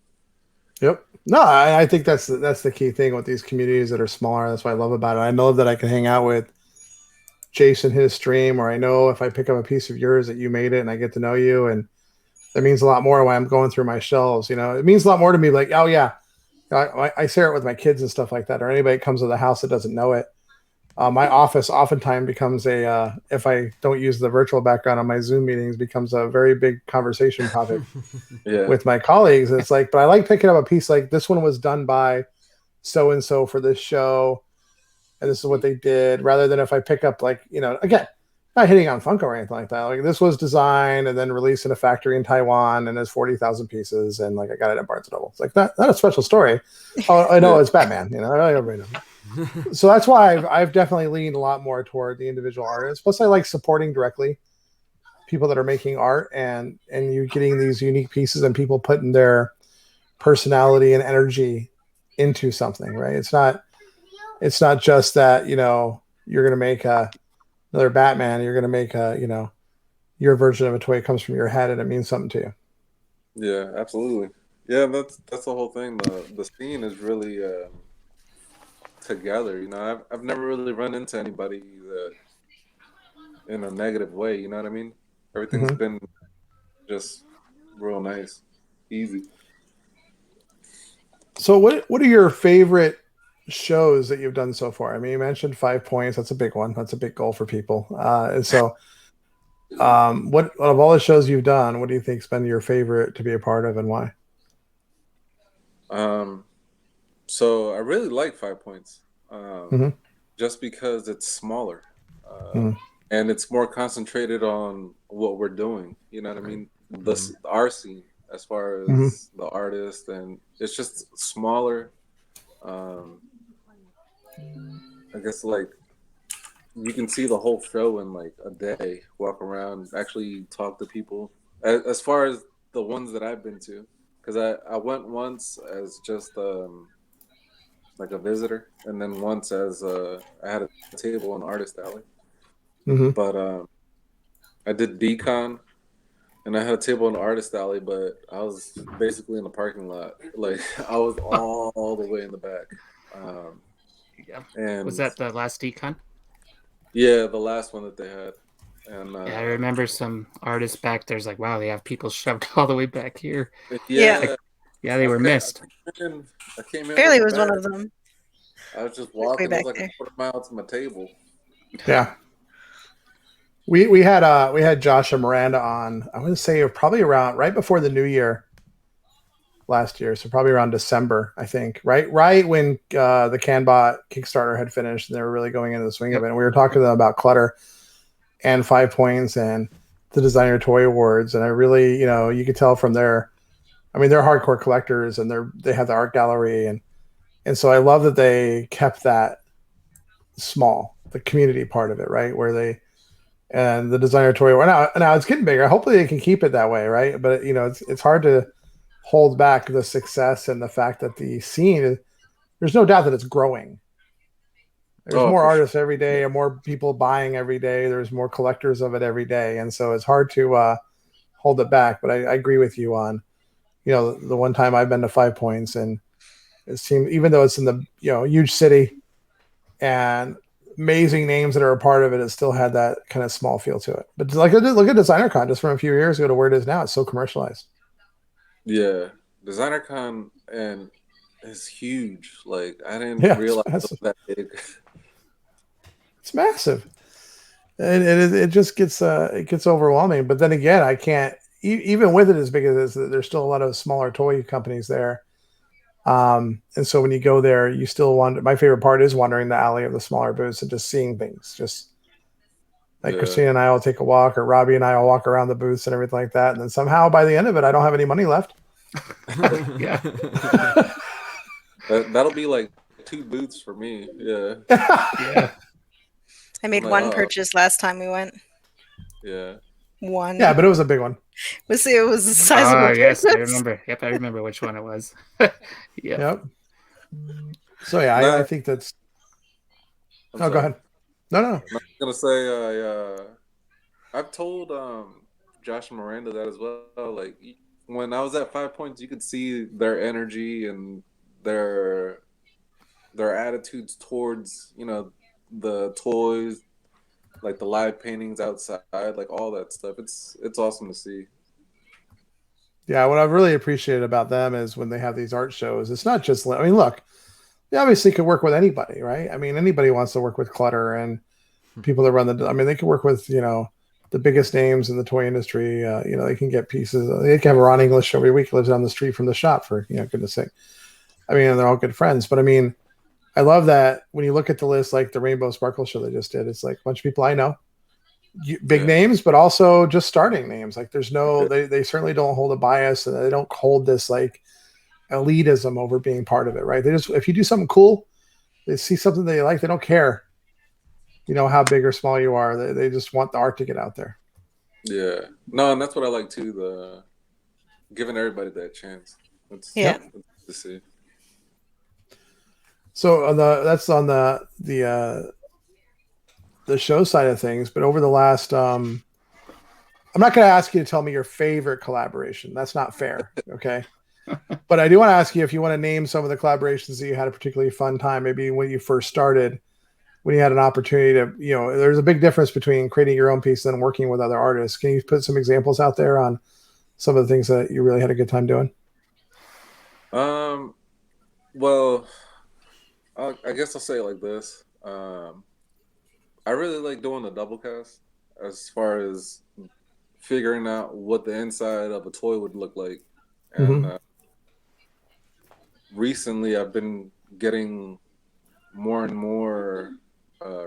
Speaker 1: Yep. No, I think that's the key thing with these communities that are smaller. That's what I love about it. I know that I can hang out with Jason his stream, or I know if I pick up a piece of yours that you made it and I get to know you, and that means a lot more when I'm going through my shelves. It means a lot more to me. Like, oh yeah, I share it with my kids and stuff like that, or anybody that comes to the house that doesn't know it. My office oftentimes becomes if I don't use the virtual background on my Zoom meetings, becomes a very big conversation topic with my colleagues. And it's like, but I like picking up a piece like this one was done by so and so for this show, and this is what they did, rather than if I pick up again, not hitting on Funko or anything like that. Like this was designed and then released in a factory in Taiwan and there's 40,000 pieces and I got it at Barnes & Noble. It's like not a special story. Oh, I know it's Batman, everybody knows. So that's why I've definitely leaned a lot more toward the individual artists. Plus I like supporting directly people that are making art and you getting these unique pieces and people putting their personality and energy into something, right? It's not just that, you're going to make another Batman, you're going to make your version of a toy comes from your head and it means something to you.
Speaker 3: Yeah, absolutely. Yeah, that's the whole thing. The scene is really together. I've never really run into anybody that in a negative way. You know what I mean? Everything's been just real nice, easy. So
Speaker 1: what are your favorite shows that you've done so far? I mean, you mentioned 5 points. That's a big one. That's a big goal for people. And so what of all the shows you've done, what do you think's been your favorite to be a part of and why?
Speaker 3: So I really like 5 points. Just because it's smaller. And it's more concentrated on what we're doing. You know what I mean? Our scene as far as the artist, and it's just smaller. I guess you can see the whole show in a day. Walk around, actually talk to people. As far as the ones that I've been to, because I went once as just a visitor, and then once as I had a table in Artist Alley. But I did Decon, and I had a table in the Artist Alley, but I was basically in the parking lot. I was all the way in the back. And
Speaker 2: was that the last Decon?
Speaker 3: Yeah, the last one that they had. And
Speaker 2: I remember some artists back there's like, wow, they have people shoved all the way back here.
Speaker 3: Yeah,
Speaker 2: they were missed.
Speaker 3: I came in.
Speaker 4: Fairly was one of them.
Speaker 3: I was just walking. It was a quarter mile to my table.
Speaker 1: Yeah. We had Josh and Miranda on, I want to say probably around right before the new year last year. So probably around December, I think, right when the CanBot Kickstarter had finished and they were really going into the swing of it. And we were talking to them about clutter and 5 points and the Designer Toy Awards. And I really, you could tell from they're hardcore collectors and they have the art gallery. And so I love that they kept that small, the community part of it, right? And the Designer Toy Award. Now it's getting bigger. Hopefully they can keep it that way, right? But it's hard to hold back the success and the fact that the scene there's no doubt that it's growing. There's more artists every day and more people buying every day. There's more collectors of it every day. And so it's hard to hold it back. But I agree with you on, the one time I've been to 5 points and it seemed, even though it's in the, huge city and amazing names that are a part of it, it still had that kind of small feel to it. But look at DesignerCon just from a few years ago to where it is now. It's so commercialized.
Speaker 3: Yeah. DesignerCon and it's huge. I didn't realize it was that big.
Speaker 1: It's massive. It just gets overwhelming. But then again, I can't even with it as big as it is, there's still a lot of smaller toy companies there. And so when you go there, you still wander. My favorite part is wandering the alley of the smaller booths and just seeing things. Just like Christina and I will take a walk, or Robbie and I will walk around the booths and everything like that. And then somehow by the end of it, I don't have any money left.
Speaker 2: Yeah.
Speaker 3: That'll be 2 booths for me. Yeah.
Speaker 4: I made one purchase last time we went.
Speaker 3: Yeah.
Speaker 4: one.
Speaker 1: Yeah, but it was a big one.
Speaker 4: It was a sizable.
Speaker 2: Oh yes, I remember. Yep, I remember which one it was.
Speaker 1: Yep. So yeah, I think that's. Go ahead. No.
Speaker 3: I was gonna say, I've told Josh and Miranda that as well. Like when I was at 5 Points, you could see their energy and their attitudes towards the toys, like the live paintings outside, like all that stuff. It's awesome to see.
Speaker 1: Yeah, what I've really appreciated about them is when they have these art shows, it's not just, I mean, look, they obviously could work with anybody, right? I mean, anybody wants to work with Clutter and people that run they can work with, the biggest names in the toy industry. They can get pieces. They can have a Ron English every week, lives down the street from the shop, for, goodness sake. I mean, they're all good friends, but I mean, I love that when you look at the list, like the Rainbow Sparkle show they just did, it's like a bunch of people I know. Big names, but also just starting names. Like there's no, they certainly don't hold a bias, and they don't hold this like elitism over being part of it, right? They just, if you do something cool, they see something they like, they don't care, how big or small you are. They just want the art to get out there.
Speaker 3: Yeah, no, and that's what I like too. The giving everybody that chance. That's to see.
Speaker 1: So that's on the show side of things, but over the last, I'm not going to ask you to tell me your favorite collaboration. That's not fair. Okay. But I do want to ask you if you want to name some of the collaborations that you had a particularly fun time, maybe when you first started, when you had an opportunity to, there's a big difference between creating your own piece and working with other artists. Can you put some examples out there on some of the things that you really had a good time doing?
Speaker 3: Well, I guess I'll say it like this. I really like doing the double cast as far as figuring out what the inside of a toy would look like. And recently I've been getting more and more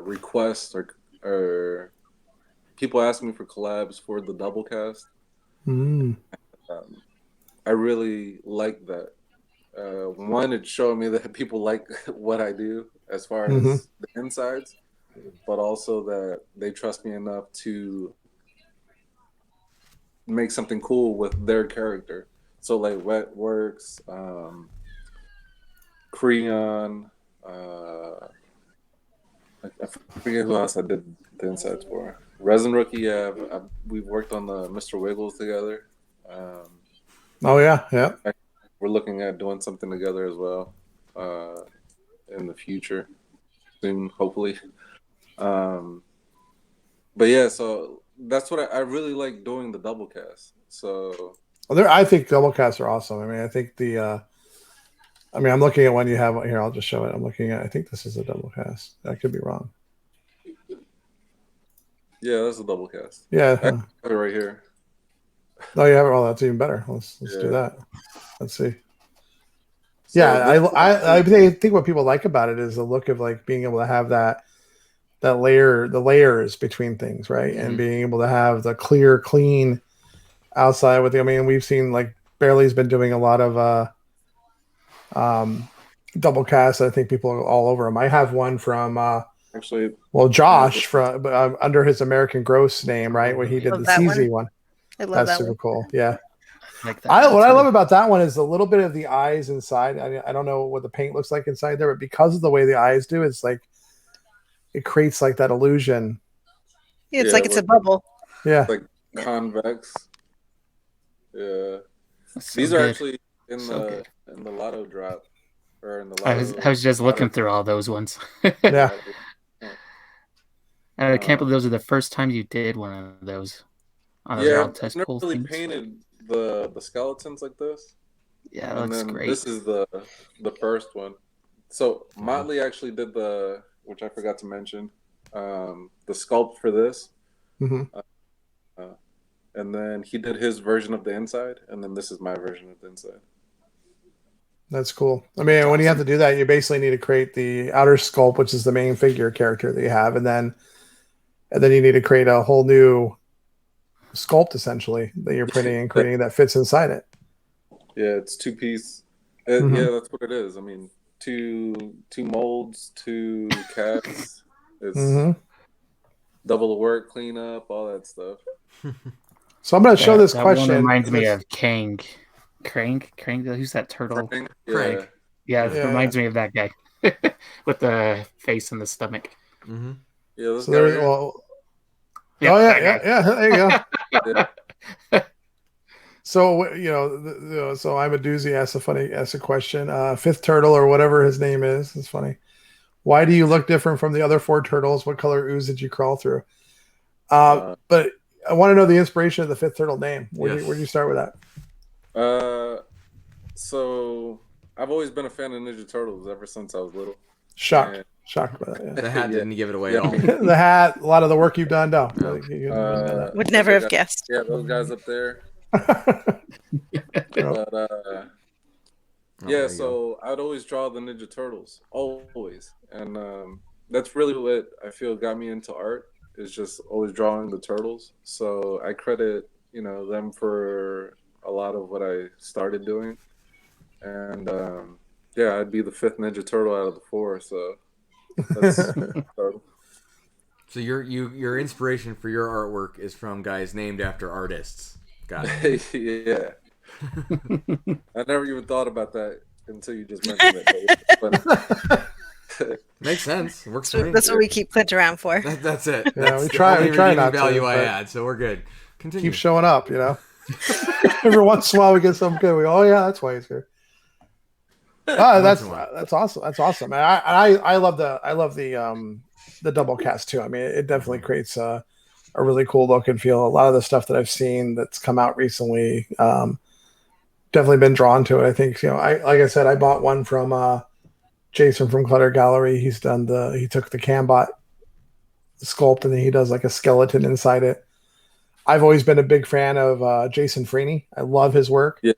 Speaker 3: requests or people asking me for collabs for the double cast. I really like that. One, it showed me that people like what I do as far as the insides, but also that they trust me enough to make something cool with their character. So like Wetworks, Creon, I forget who else I did the insides for. Resin Rookie, yeah, we've worked on the Mr. Wiggles together.
Speaker 1: Oh yeah.
Speaker 3: We're looking at doing something together as well in the future, soon, hopefully. But yeah, so that's what I really like doing, the double cast. So
Speaker 1: I think double casts are awesome. I mean, I think I'm looking at one you have here. I'll just show it. I'm looking at, I think this is a double cast. I could be wrong.
Speaker 3: Yeah, that's a double cast.
Speaker 1: Yeah.
Speaker 3: I have it right here.
Speaker 1: Oh, you have it. Oh, that's even better. Let's do that. Let's see. So I think what people like about it is the look of like being able to have the layers between things, right? And being able to have the clear, clean outside with we've seen like Barely's been doing a lot of double casts. I think people are all over them. I have one from Josh from under his American Gross name, right? Where he did the CZ one.
Speaker 4: I love
Speaker 1: that's
Speaker 4: that
Speaker 1: super
Speaker 4: one.
Speaker 1: Cool. Yeah.
Speaker 2: Like that.
Speaker 1: What I love about that one is a little bit of the eyes inside. I don't know what the paint looks like inside there, but because of the way the eyes do, it's like it creates like that illusion.
Speaker 4: Yeah, it's like it's a bubble.
Speaker 1: Yeah,
Speaker 3: like convex. Yeah,
Speaker 2: so
Speaker 3: these
Speaker 2: good.
Speaker 3: are actually in the lotto drop or in the lotto.
Speaker 2: I was just looking through all those ones.
Speaker 1: Yeah.
Speaker 2: I can't believe those are the first time you did one of those.
Speaker 3: Yeah, I've never really painted the skeletons like this.
Speaker 2: Yeah, that looks great.
Speaker 3: This is the first one. So Motley actually did which I forgot to mention, the sculpt for this. And then he did his version of the inside, and then this is my version of the inside.
Speaker 1: That's cool. When you have to do that, you basically need to create the outer sculpt, which is the main figure character that you have, and then you need to create a whole new sculpt essentially that you're printing and creating that fits inside it.
Speaker 3: Yeah, it's 2-piece. Yeah, that's what it is. Two molds, 2 casts. It's double the work, clean up, all that stuff.
Speaker 1: So I'm going to show this
Speaker 2: that
Speaker 1: question.
Speaker 2: One reminds me of Krang. Krang. Who's that turtle?
Speaker 5: Crank.
Speaker 2: Yeah, it reminds me of that guy with the face and the stomach.
Speaker 5: Mm-hmm.
Speaker 3: Yeah, this
Speaker 1: So
Speaker 3: guy
Speaker 1: there's
Speaker 3: here.
Speaker 1: well.
Speaker 2: Yep,
Speaker 1: Oh
Speaker 2: that
Speaker 1: yeah,
Speaker 2: guy.
Speaker 1: yeah. There you go.
Speaker 3: Yeah.
Speaker 1: So so I'm a doozy. Ask a question. 5thTurtle or whatever his name is. It's funny. Why do you look different from the other 4 turtles? What color ooze did you crawl through? But I want to know the inspiration of the 5thTurtle name. Where do you start with that?
Speaker 3: So I've always been a fan of Ninja Turtles ever since I was little.
Speaker 1: Shocked by that. Yeah.
Speaker 5: The hat didn't give it away at all.
Speaker 1: The hat, a lot of the work you've done. No,
Speaker 4: Would never have guessed.
Speaker 3: Yeah, those guys up there. But yeah, so I'd always draw the Ninja Turtles, always, and that's really what I feel got me into art. Is just always drawing the turtles. So I credit them for a lot of what I started doing, and yeah, I'd be the 5th Ninja Turtle out of the 4. So that's
Speaker 5: So your inspiration for your artwork is from guys named after artists. Got it.
Speaker 3: Yeah. I never even thought about that until you just mentioned it.
Speaker 5: Makes sense. Works for me.
Speaker 4: That's what we keep Clint around for.
Speaker 5: That's it.
Speaker 1: Yeah,
Speaker 5: That's
Speaker 1: we try not to,
Speaker 5: value I
Speaker 1: but
Speaker 5: add, so we're good. Continue.
Speaker 1: keep showing up. Every once in a while we get something good. We go, oh yeah, that's why he's here. That's awesome. That's awesome. And I love the double cast too. I mean, it definitely creates a really cool look and feel. A lot of the stuff that I've seen that's come out recently, definitely been drawn to it. I think like I said, I bought one from Jason from Clutter Gallery. He took the Cambot sculpt and then he does like a skeleton inside it. I've always been a big fan of Jason Freeney. I love his work.
Speaker 3: Yeah.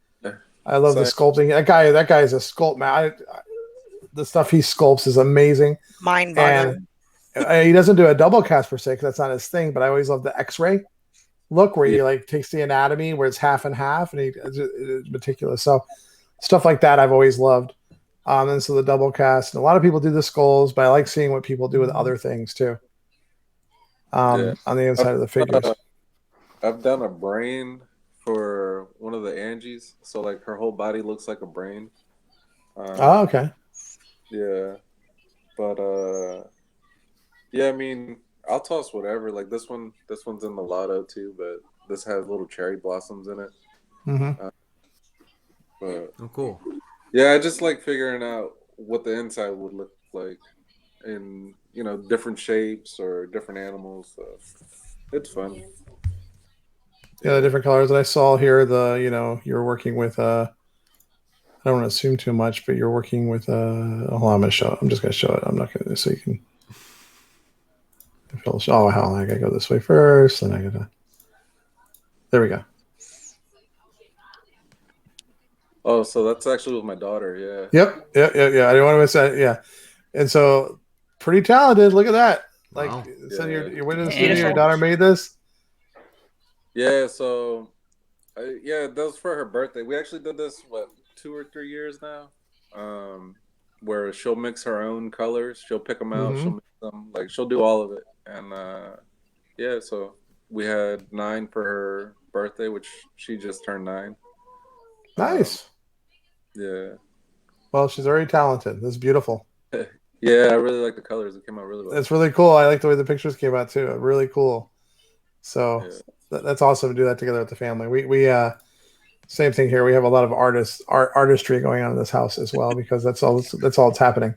Speaker 1: I love the sculpting. That guy is a sculpt man. The stuff he sculpts is amazing.
Speaker 4: Mind-boggling.
Speaker 1: And he doesn't do a double cast per se because that's not his thing. But I always love the X-ray look where he like takes the anatomy where it's half and half, and it's meticulous. So stuff like that I've always loved. And so the double cast. And a lot of people do the skulls, but I like seeing what people do with other things too. On the inside of the figures.
Speaker 3: I've done a brain for one of the Angies, so like her whole body looks like a brain.
Speaker 1: Okay.
Speaker 3: Yeah, but yeah, I mean, I'll toss whatever. Like this one's in the lotto too, but this has little cherry blossoms in it.
Speaker 1: Mm-hmm.
Speaker 3: But
Speaker 5: cool.
Speaker 3: Yeah, I just like figuring out what the inside would look like in different shapes or different animals. So it's fun.
Speaker 1: Yeah, the different colors that I saw here. You're working with I don't want to assume too much, but you're working with hold on, I'm just gonna show it. I'm not gonna so you can oh hell, I gotta go this way first, and I gotta there we go.
Speaker 3: Oh, so that's actually with my daughter, yeah.
Speaker 1: Yep. Yeah. I didn't want to miss that. Yeah. And so pretty talented. Look at that. Like
Speaker 5: wow.
Speaker 1: So you went in the
Speaker 4: Beautiful.
Speaker 1: studio, your daughter made this?
Speaker 3: Yeah, so that was for her birthday. We actually did this 2 or 3 years now, where she'll mix her own colors. She'll pick them out.
Speaker 1: Mm-hmm.
Speaker 3: She'll mix them. Like she'll do all of it. And so we had 9 for her birthday, which she just turned 9.
Speaker 1: Nice.
Speaker 3: Yeah.
Speaker 1: Well, she's very talented. This is beautiful.
Speaker 3: Yeah, I really like the colors. It came out really well.
Speaker 1: That's really cool. I like the way the pictures came out too. Really cool. So that's awesome to do that together with the family. We same thing here. We have a lot of artistry going on in this house as well because that's all that's happening.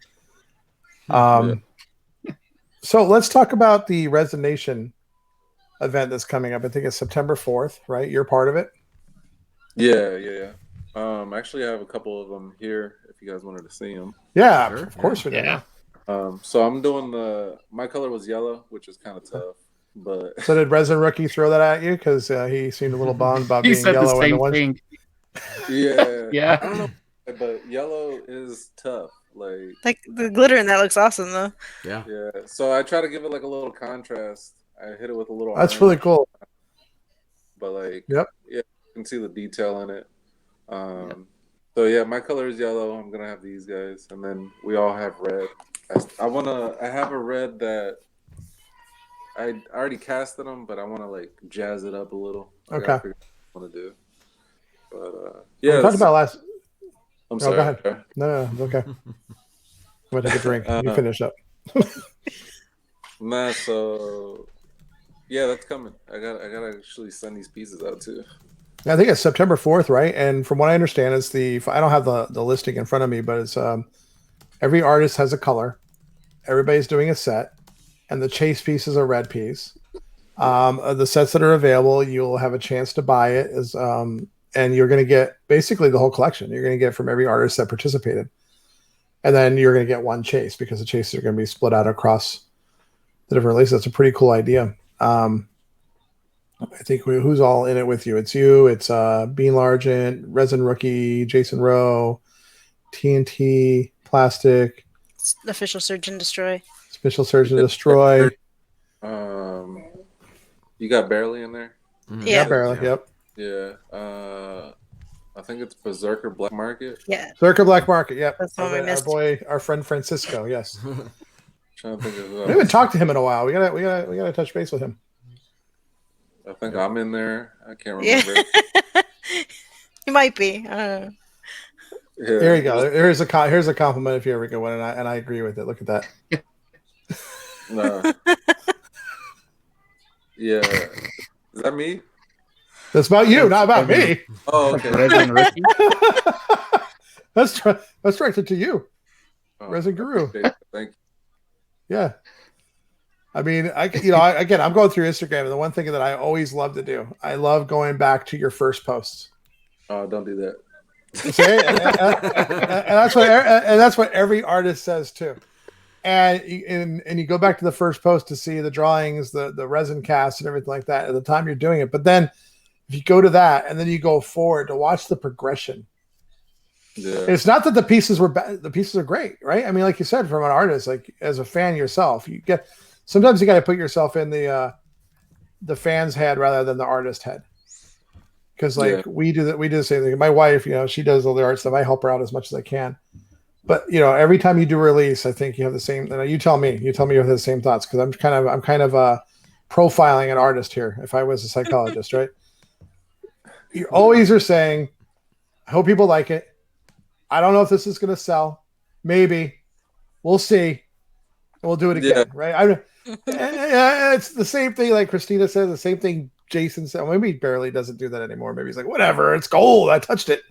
Speaker 1: So let's talk about the Resonation event that's coming up. I think it's September 4th, right? You're part of it.
Speaker 3: Yeah. Actually, I have a couple of them here if you guys wanted to see them.
Speaker 1: Yeah, sure. Of course we do.
Speaker 2: Yeah.
Speaker 3: So I'm doing my color was yellow, which is kind of tough. But
Speaker 1: so did Resin Rookie throw that at you because he seemed a little bummed about being yellow in the one?
Speaker 3: Yeah.
Speaker 2: Yeah.
Speaker 3: I don't know, but yellow is tough.
Speaker 4: Like the glitter in that looks awesome though.
Speaker 5: Yeah.
Speaker 3: Yeah. So I try to give it like a little contrast. I hit it with a little.
Speaker 1: That's
Speaker 3: orange,
Speaker 1: really cool.
Speaker 3: But
Speaker 1: yep.
Speaker 3: Yeah, you can see the detail in it. So yeah, my color is yellow. I'm gonna have these guys, and then we all have red. I have a red that I already casted them, but I want to like jazz it up a little.
Speaker 1: Okay.
Speaker 3: I figure what I want to do. But yeah,
Speaker 1: we talked about last.
Speaker 3: I'm sorry.
Speaker 1: Go ahead. No, it's okay. I'm gonna take a drink. You finish up.
Speaker 3: Nah, so yeah, that's coming. I gotta actually send these pieces out too.
Speaker 1: I think it's September 4th, right? And from what I understand, it's I don't have the listing in front of me, but it's every artist has a color. Everybody's doing a set, and the chase piece is a red piece. The sets that are available, you'll have a chance to buy it and you're going to get basically the whole collection. You're going to get from every artist that participated. And then you're going to get one chase because the chases are going to be split out across the different releases. That's a pretty cool idea. I think who's all in it with you? It's you, it's Bean Largent, Resin Rookie, Jason Rowe, TNT, Plastic.
Speaker 4: Official Search and Destroy.
Speaker 1: Special Search and Destroy.
Speaker 3: You got Barely in there?
Speaker 1: Yeah, Barely, yep.
Speaker 3: Yeah. I think it's Berserker Black Market.
Speaker 4: Yeah.
Speaker 1: Berserker Black Market, yep.
Speaker 4: That's one we missed.
Speaker 1: Our boy, our friend Francisco, yes.
Speaker 3: Trying to think of
Speaker 1: we haven't talked to him in a while. We gotta touch base with him.
Speaker 3: I think I'm in there. I can't remember.
Speaker 4: Yeah. You might be. I don't know.
Speaker 3: Yeah.
Speaker 1: There you go. Here's a compliment if you ever get one, and I agree with it. Look at that.
Speaker 3: No. Yeah. Is that me?
Speaker 1: That's about you, not about me.
Speaker 3: Oh, okay.
Speaker 1: That's directed to you, Resin Guru.
Speaker 3: Thank you.
Speaker 1: Yeah. I mean, again, I'm going through Instagram, and the one thing that I always love to do, I love going back to your first posts.
Speaker 3: Oh, don't do that.
Speaker 1: See? and that's what every artist says too. And you go back to the first post to see the drawings, the resin cast, and everything like that at the time you're doing it. But then if you go to that and then you go forward to watch the progression, it's not that the pieces were bad. The pieces are great, right? I mean, like you said, from an artist, like as a fan yourself, sometimes you got to put yourself in the fan's head rather than the artist head. Because we do the same thing. My wife, she does all the art stuff. I help her out as much as I can. But every time you do a release, I think you have the same. You tell me you have the same thoughts because I'm kind of profiling an artist here. If I was a psychologist, right? You always are saying, "I hope people like it. I don't know if this is going to sell. Maybe we'll see. And we'll do it again, right?" It's the same thing. Like Christina said, the same thing Jason said. Well, maybe he barely doesn't do that anymore. Maybe he's like, "Whatever, it's gold. I touched it."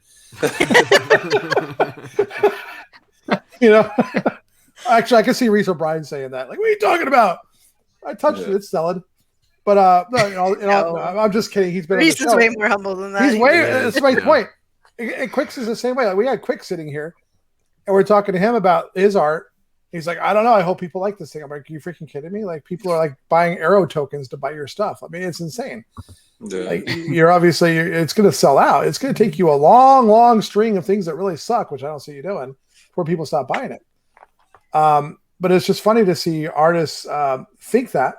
Speaker 1: Actually, I can see Reese O'Brien saying that. Like, what are you talking about? I touched it; it's selling. But no, I'm just kidding. He's been.
Speaker 4: Reese is way more humble than that.
Speaker 1: He's way. That's my point. And Quicks is the same way. Like, we had Quick sitting here, and we're talking to him about his art. He's like, I don't know. I hope people like this thing. I'm like, are you freaking kidding me? Like, people are like buying Arrow tokens to buy your stuff. I mean, it's insane. Yeah. Like, it's going to sell out. It's going to take you a long, long string of things that really suck, which I don't see you doing, before people stop buying it. But it's just funny to see artists think that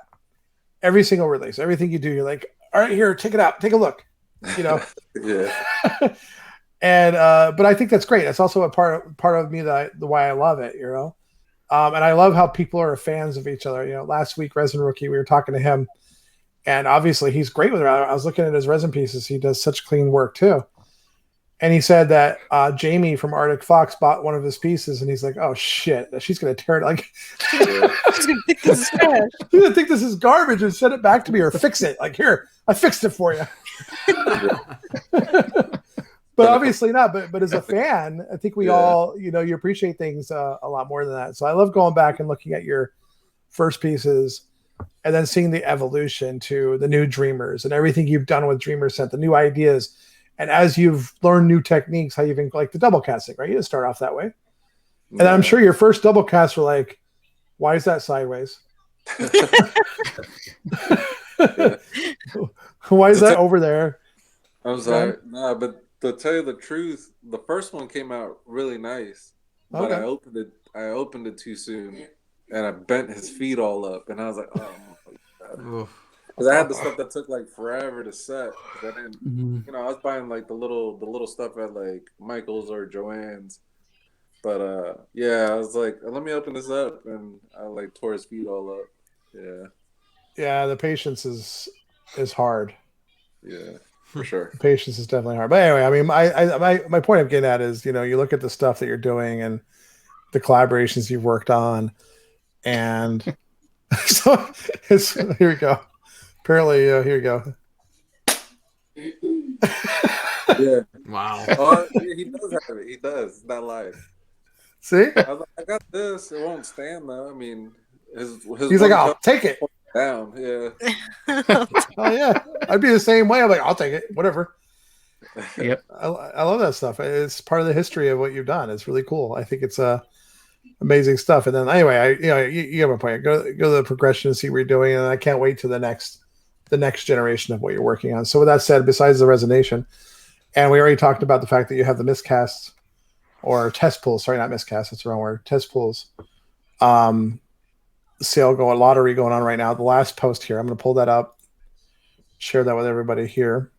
Speaker 1: every single release, everything you do, you're like, all right, here, check it out, take a look,
Speaker 3: Yeah.
Speaker 1: And but I think that's great. That's also a part of me the why I love it, and I love how people are fans of each other. Last week, Resin Rookie, we were talking to him, and obviously he's great with it. I was looking at his resin pieces; he does such clean work too. And he said that Jamie from Arctic Fox bought one of his pieces, and he's like, "Oh shit, she's gonna tear it! Like, she's gonna think this is trash. She's gonna think this is garbage and send it back to me or fix it. Like, here, I fixed it for you." But obviously not. But as a fan, I think we all, you appreciate things a lot more than that. So I love going back and looking at your first pieces, and then seeing the evolution to the new Dreamers and everything you've done with Dreamer Scent, the new ideas. And as you've learned new techniques, how you've been like the double casting, right? You didn't start off that way. And I'm sure your first double casts were like, why is that sideways? Why is that over there?
Speaker 3: I was like, nah, but to tell you the truth, the first one came out really nice. But I opened it too soon, and I bent his feet all up. And I was like, oh my God. Because I had the stuff that took like forever to set. I didn't, I was buying like the little stuff at like Michael's or Joann's. But I was like, let me open this up, and I like tore his feet all up. Yeah.
Speaker 1: Yeah, the patience is hard.
Speaker 3: Yeah, for sure.
Speaker 1: Patience is definitely hard. But anyway, I mean, my point I'm getting at is, you know, you look at the stuff that you're doing and the collaborations you've worked on, and so it's here we go. Apparently, here you go.
Speaker 3: Yeah.
Speaker 5: Wow.
Speaker 3: Oh, yeah, he does have it. He does. It's not live.
Speaker 1: See?
Speaker 3: I was like, I got this. It won't stand though. I mean, his
Speaker 1: He's like, I'll take it.
Speaker 3: Down. Yeah.
Speaker 1: Oh yeah, I'd be the same way. I'm like, I'll take it. Whatever.
Speaker 2: Yep.
Speaker 1: I love that stuff. It's part of the history of what you've done. It's really cool. I think it's amazing stuff. And then anyway, you have a point. Go to the progression and see what you're doing. And I can't wait to the next generation of what you're working on. So with that said, besides the resonation, and we already talked about the fact that you have the miscasts or test pools. Sorry, not miscasts. That's the wrong word. Test pools. Lottery going on right now. The last post here. I'm going to pull that up. Share that with everybody here.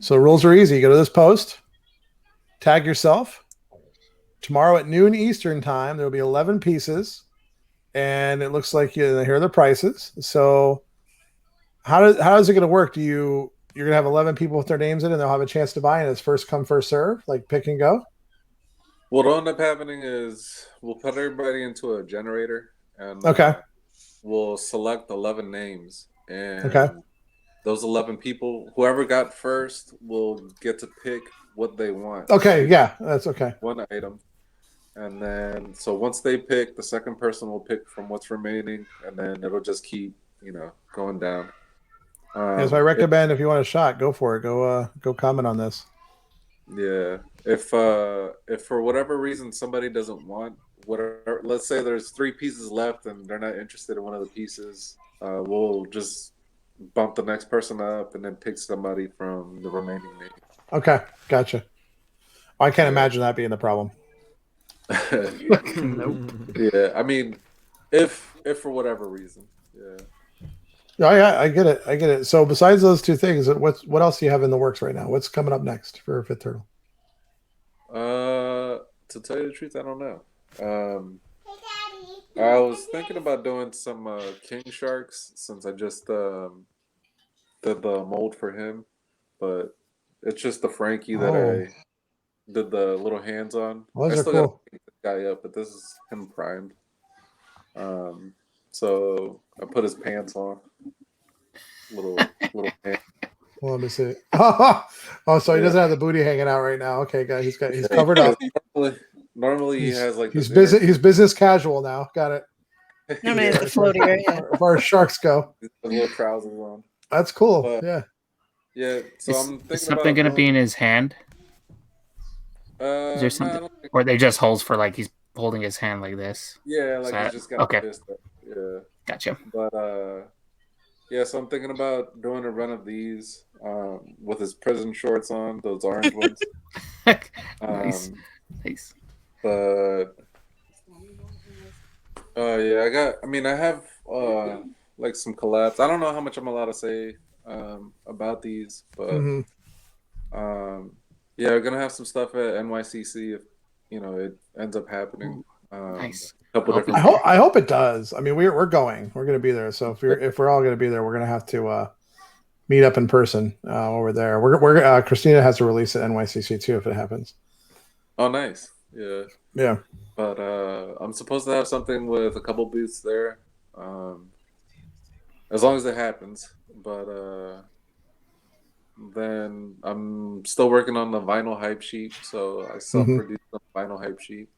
Speaker 1: So the rules are easy. You go to this post, tag yourself. Tomorrow at noon Eastern time, there will be 11 pieces, and it looks like here are the prices. So how is it going to work? You're going to have 11 people with their names in, and they'll have a chance to buy, and it's first come, first serve, like pick and go?
Speaker 3: What'll end up happening is we'll put everybody into a generator, and we'll select 11 names, and those 11 people, whoever got first, will get to pick what they want.
Speaker 1: Okay, yeah, that's okay.
Speaker 3: One item. And then, so once they pick, the second person will pick from what's remaining, and then it'll just keep, going down.
Speaker 1: As I recommend, if you want a shot, go for it. Go comment on this.
Speaker 3: Yeah. If for whatever reason somebody doesn't want whatever, let's say there's 3 pieces left and they're not interested in one of the pieces, we'll just bump the next person up and then pick somebody from the remaining names.
Speaker 1: Okay, gotcha. I can't imagine that being the problem.
Speaker 2: Nope.
Speaker 3: Yeah, I mean, if for whatever reason, yeah.
Speaker 1: Oh yeah, I get it. So besides those 2 things, what else do you have in the works right now? What's coming up next for 5thTurtle?
Speaker 3: To tell you the truth, I don't know. I was thinking about doing some king sharks since I just did the mold for him, but it's just the Frankie that I did the little hands on.
Speaker 1: Well,
Speaker 3: I
Speaker 1: those
Speaker 3: still
Speaker 1: are cool.
Speaker 3: got to pick this guy up, but this is him primed. So I put his pants on. Little pants.
Speaker 1: Well, let me see. Oh, so he doesn't have the booty hanging out right now. Okay, guys, he's covered up.
Speaker 3: Normally he has like
Speaker 1: he's business casual now. Got it.
Speaker 4: No, it's the floaty, right?
Speaker 1: As far as sharks go,
Speaker 3: the little trousers on.
Speaker 1: That's cool.
Speaker 3: But,
Speaker 1: yeah.
Speaker 3: Yeah. So I'm thinking
Speaker 2: is something going to be in his hand? Is there something, or are they just holes for like he's holding his hand like this?
Speaker 3: Yeah, like he's just got a fist up. Yeah.
Speaker 2: Gotcha.
Speaker 3: But yeah, so I'm thinking about doing a run of these with his prison shorts on, those orange ones.
Speaker 2: Nice.
Speaker 3: But yeah, I have like some collabs. I don't know how much I'm allowed to say about these, but yeah, we're gonna have some stuff at NYCC if it ends up happening.
Speaker 2: Nice.
Speaker 1: I hope it does. I mean, we're going. We're going to be there. So if we're all going to be there, we're going to have to meet up in person over there. We're Christina has to release at NYCC too if it happens.
Speaker 3: Oh, nice. Yeah.
Speaker 1: Yeah.
Speaker 3: But I'm supposed to have something with a couple booths there, as long as it happens. But then I'm still working on the vinyl hype sheet, so I self-produced the vinyl hype sheet.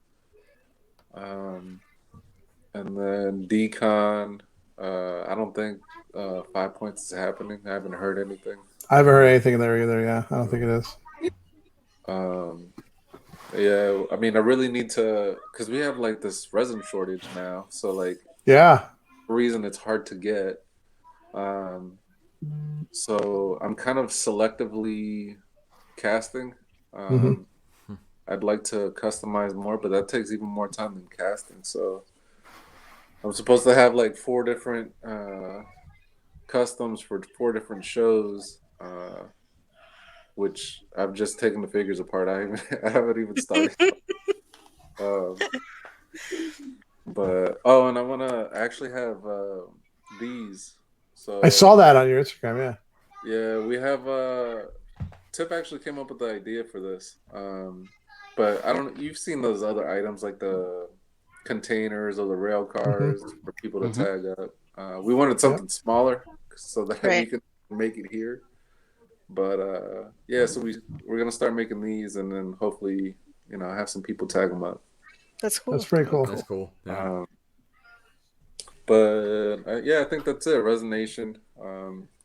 Speaker 3: And then Decon, I don't think 5 Points is happening. I haven't heard anything.
Speaker 1: I haven't heard anything there either. Yeah, I don't think it is.
Speaker 3: Yeah, I mean, I really need to, because we have like this resin shortage now. So like,
Speaker 1: yeah,
Speaker 3: for reason it's hard to get. So I'm kind of selectively casting. I'd like to customize more, but that takes even more time than casting. So I'm supposed to have like 4 different customs for 4 different shows, which I've just taken the figures apart. I haven't even started. But and I want to actually have these. So
Speaker 1: I saw that on your Instagram. Yeah.
Speaker 3: Yeah, we have. Tip actually came up with the idea for this. But I don't. You've seen those other items like the containers or the rail cars for people to tag up. We wanted something smaller so that we could make it here. But yeah, so we're gonna start making these, and then hopefully, have some people tag them up.
Speaker 4: That's cool.
Speaker 1: That's pretty cool.
Speaker 5: That's cool. Yeah.
Speaker 3: But yeah, I think that's it. Resonation.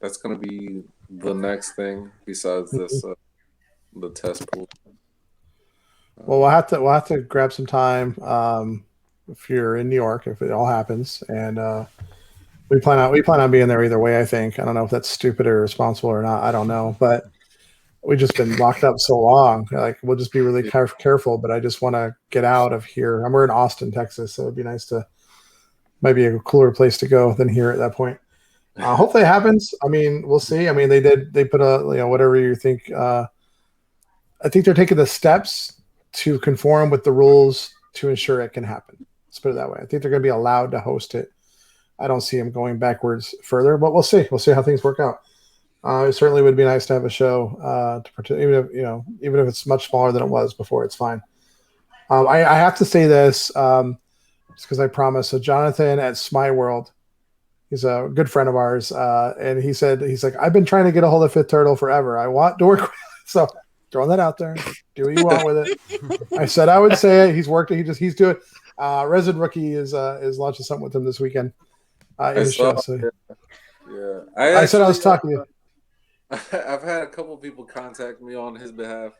Speaker 3: That's gonna be the next thing besides this the test pool.
Speaker 1: Well, we'll have to grab some time if you're in New York, if it all happens, and we plan on being there either way. I think. I don't know if that's stupid or irresponsible or not. I don't know, but we've just been locked up so long. Like we'll just be really careful. But I just want to get out of here. We're in Austin, Texas, so it'd be nice to. Might be a cooler place to go than here at that point. Hopefully it happens. I mean, we'll see. I mean, they put a whatever you think. I think they're taking the steps to conform with the rules to ensure it can happen. Let's put it that way. I think they're going to be allowed to host it. I don't see them going backwards further, but we'll see. We'll see how things work out. It certainly would be nice to have a show to participate, even if it's much smaller than it was before. It's fine. I have to say this just because I promised. So Jonathan at Smile World, he's a good friend of ours, and he's like, I've been trying to get a hold of 5thTurtle forever. I want to work with so throwing that out there. Do what you want with it. I said I would say it. He's working. He's doing. Resident Rookie is launching something with him this weekend. In the show. So.
Speaker 3: Yeah.
Speaker 1: I said I was talking to you.
Speaker 3: I've had a couple people contact me on his behalf.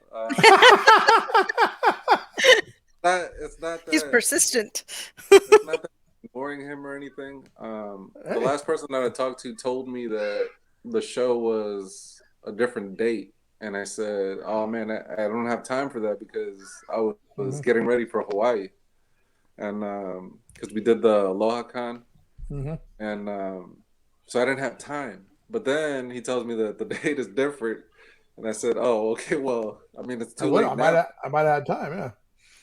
Speaker 3: It's not that
Speaker 4: he's persistent.
Speaker 3: It's not that I'm ignoring him or anything. The last person that I talked to told me that the show was a different date, and I said, "Oh man, I don't have time for that because I was getting ready for Hawaii, and because we did the Aloha Con, and so I didn't have time." But then he tells me that the date is different, and I said, "Oh, okay. Well, I mean, it's too late now."
Speaker 1: I might have had time. Yeah.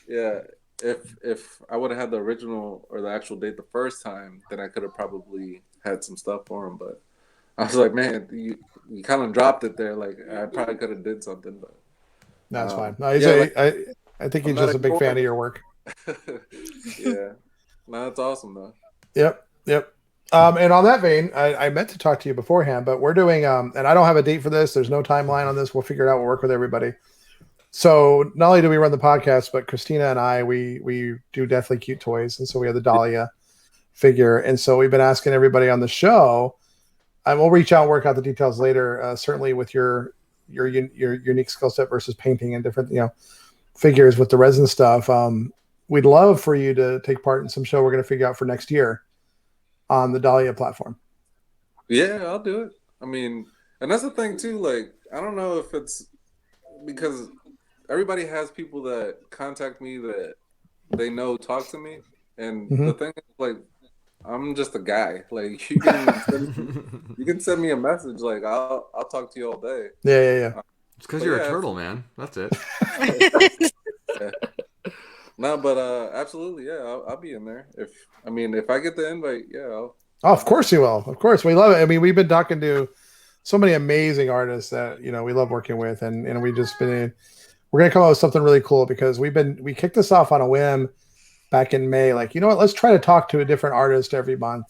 Speaker 3: Yeah. If I would have had the original or the actual date the first time, then I could have probably had some stuff for him. But I was like, man, you kind of dropped it there. Like I probably could have did something, but
Speaker 1: that's fine. No, I think he's just a big fan of your work.
Speaker 3: Yeah. No, that's awesome though.
Speaker 1: Yep. And on that vein, I meant to talk to you beforehand, but we're doing, and I don't have a date for this. There's no timeline on this. We'll figure it out. We'll work with everybody. So not only do we run the podcast, but Christina and I, we do Deathly Cute Toys. And so we have the Dahlia figure. And so we've been asking everybody on the show, and we'll reach out and work out the details later, certainly with your unique skill set versus painting and different, figures with the resin stuff. We'd love for you to take part in some show we're going to figure out for next year on the Dahlia platform.
Speaker 3: Yeah, I'll do it. I mean, and that's the thing too. Like, I don't know if it's because everybody has people that contact me that they know talk to me, and the thing is, like, I'm just a guy. Like, you can send me a message. Like, I'll talk to you all day.
Speaker 1: Yeah.
Speaker 5: It's because you're a turtle, man. That's it.
Speaker 3: Yeah. No, but absolutely, yeah, I'll be in there. If I get the invite, yeah.
Speaker 1: Oh, of course you will. Of course, we love it. I mean, we've been talking to so many amazing artists that we love working with, and we just been. We're gonna come up with something really cool because we kicked this off on a whim back in May. Like, you know what? Let's try to talk to a different artist every month.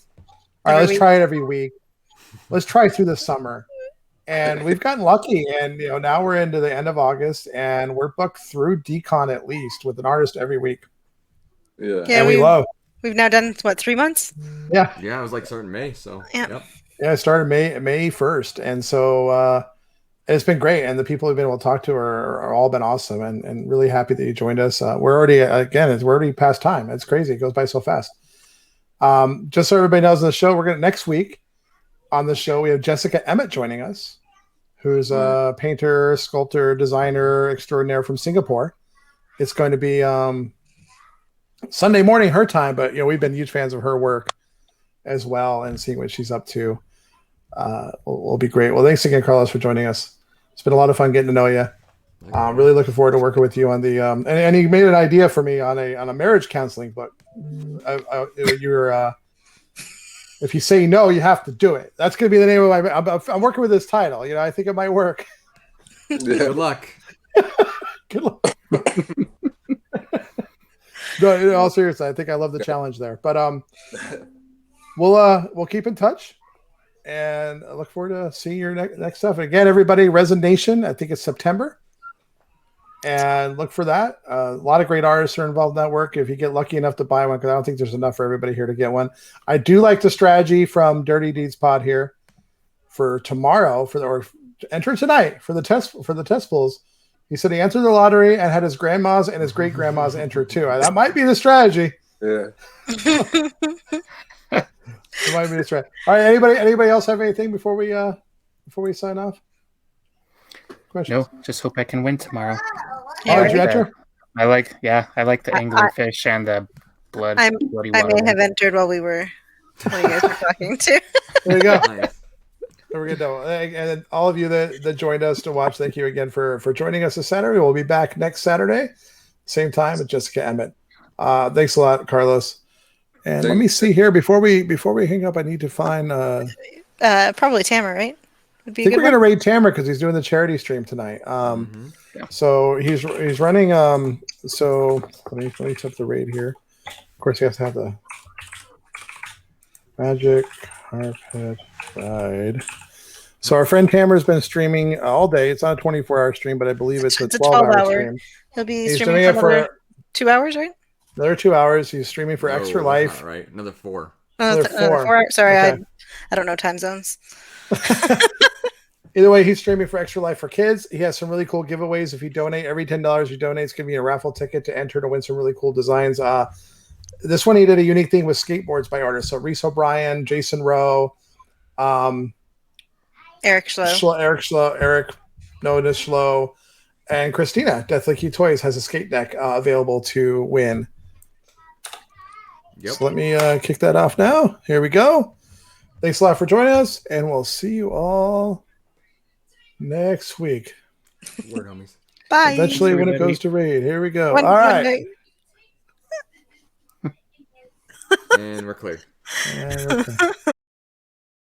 Speaker 1: All right, let's try it every week. Let's try through the summer. And we've gotten lucky, and now we're into the end of August, and we're booked through Decon at least with an artist every week.
Speaker 3: Yeah,
Speaker 1: and
Speaker 4: we've now done what, 3 months?
Speaker 1: Yeah,
Speaker 5: it was like starting May, so
Speaker 4: yeah,
Speaker 1: it started May 1st, and so it's been great, and the people we've been able to talk to are all been awesome, and really happy that you joined us. We're already past time. It's crazy; it goes by so fast. Just so everybody knows, on the show, next week. On the show, we have Jessica Emmett joining us, who's a painter, sculptor, designer extraordinaire from Singapore. It's going to be Sunday morning her time, but we've been huge fans of her work as well, and seeing what she's up to will be great. Well, thanks again, Carlos, for joining us. It's been a lot of fun getting to know you. Really looking forward to working with you on the and you made an idea for me on a marriage counseling book. If you say no, you have to do it. That's going to be the name of my. I'm working with this title. I think it might work.
Speaker 5: Good luck.
Speaker 1: Good luck. No, in all seriousness, I think I love the challenge there. But we'll keep in touch, and I look forward to seeing your next stuff. And again, everybody, Resin Nation, I think it's September. And look for that. A lot of great artists are involved in that work. If you get lucky enough to buy one, because I don't think there's enough for everybody here to get one. I do like the strategy from Dirty Deeds Pod here for tomorrow, or enter tonight for the test pools. He said he entered the lottery and had his grandmas and his great grandmas enter too. That might be the strategy.
Speaker 3: Yeah.
Speaker 1: It might be the strategy. All right. Anybody else have anything before we sign off? Questions?
Speaker 2: No, just hope I can win tomorrow.
Speaker 1: Oh, did you enter?
Speaker 2: I like the anglerfish and the bloody water.
Speaker 4: I may have entered while you guys were talking too.
Speaker 1: There you go. Nice. We're good though. And all of you that joined us to watch, thank you again for joining us this Saturday. We'll be back next Saturday, same time with Jessica Emmett. Thanks a lot, Carlos. And let me see here before we hang up. I need to find
Speaker 4: probably Tamara, right?
Speaker 1: I think we're gonna raid Tamara because he's doing the charity stream tonight. So he's running. So let me set the raid here. Of course, he has to have the Magic Carpet Ride. So our friend Tamara's been streaming all day. It's not a 24-hour stream, but I believe it's a 12-hour stream.
Speaker 4: He'll be streaming for 2 hours, right?
Speaker 1: Another 2 hours. He's streaming for Extra Life.
Speaker 5: Right, another 4.
Speaker 1: Another 4.
Speaker 4: Sorry, okay. I don't know time zones.
Speaker 1: Either way, he's streaming for Extra Life for Kids. He has some really cool giveaways. If you donate, every $10 you donate is giving you a raffle ticket to enter to win some really cool designs. This one, he did a unique thing with skateboards by artists. So Reese O'Brien, Jason Rowe,
Speaker 4: Eric Schlow,
Speaker 1: Eric Noda Schlow, and Christina, Deathly Key Toys, has a skate deck available to win.
Speaker 5: Yep.
Speaker 1: So let me kick that off now. Here we go. Thanks a lot for joining us, and we'll see you all next week.
Speaker 5: Word, homies.
Speaker 4: Bye.
Speaker 1: Eventually, when it goes to raid. Here we go. All right.
Speaker 5: And we're clear.
Speaker 1: And we're clear.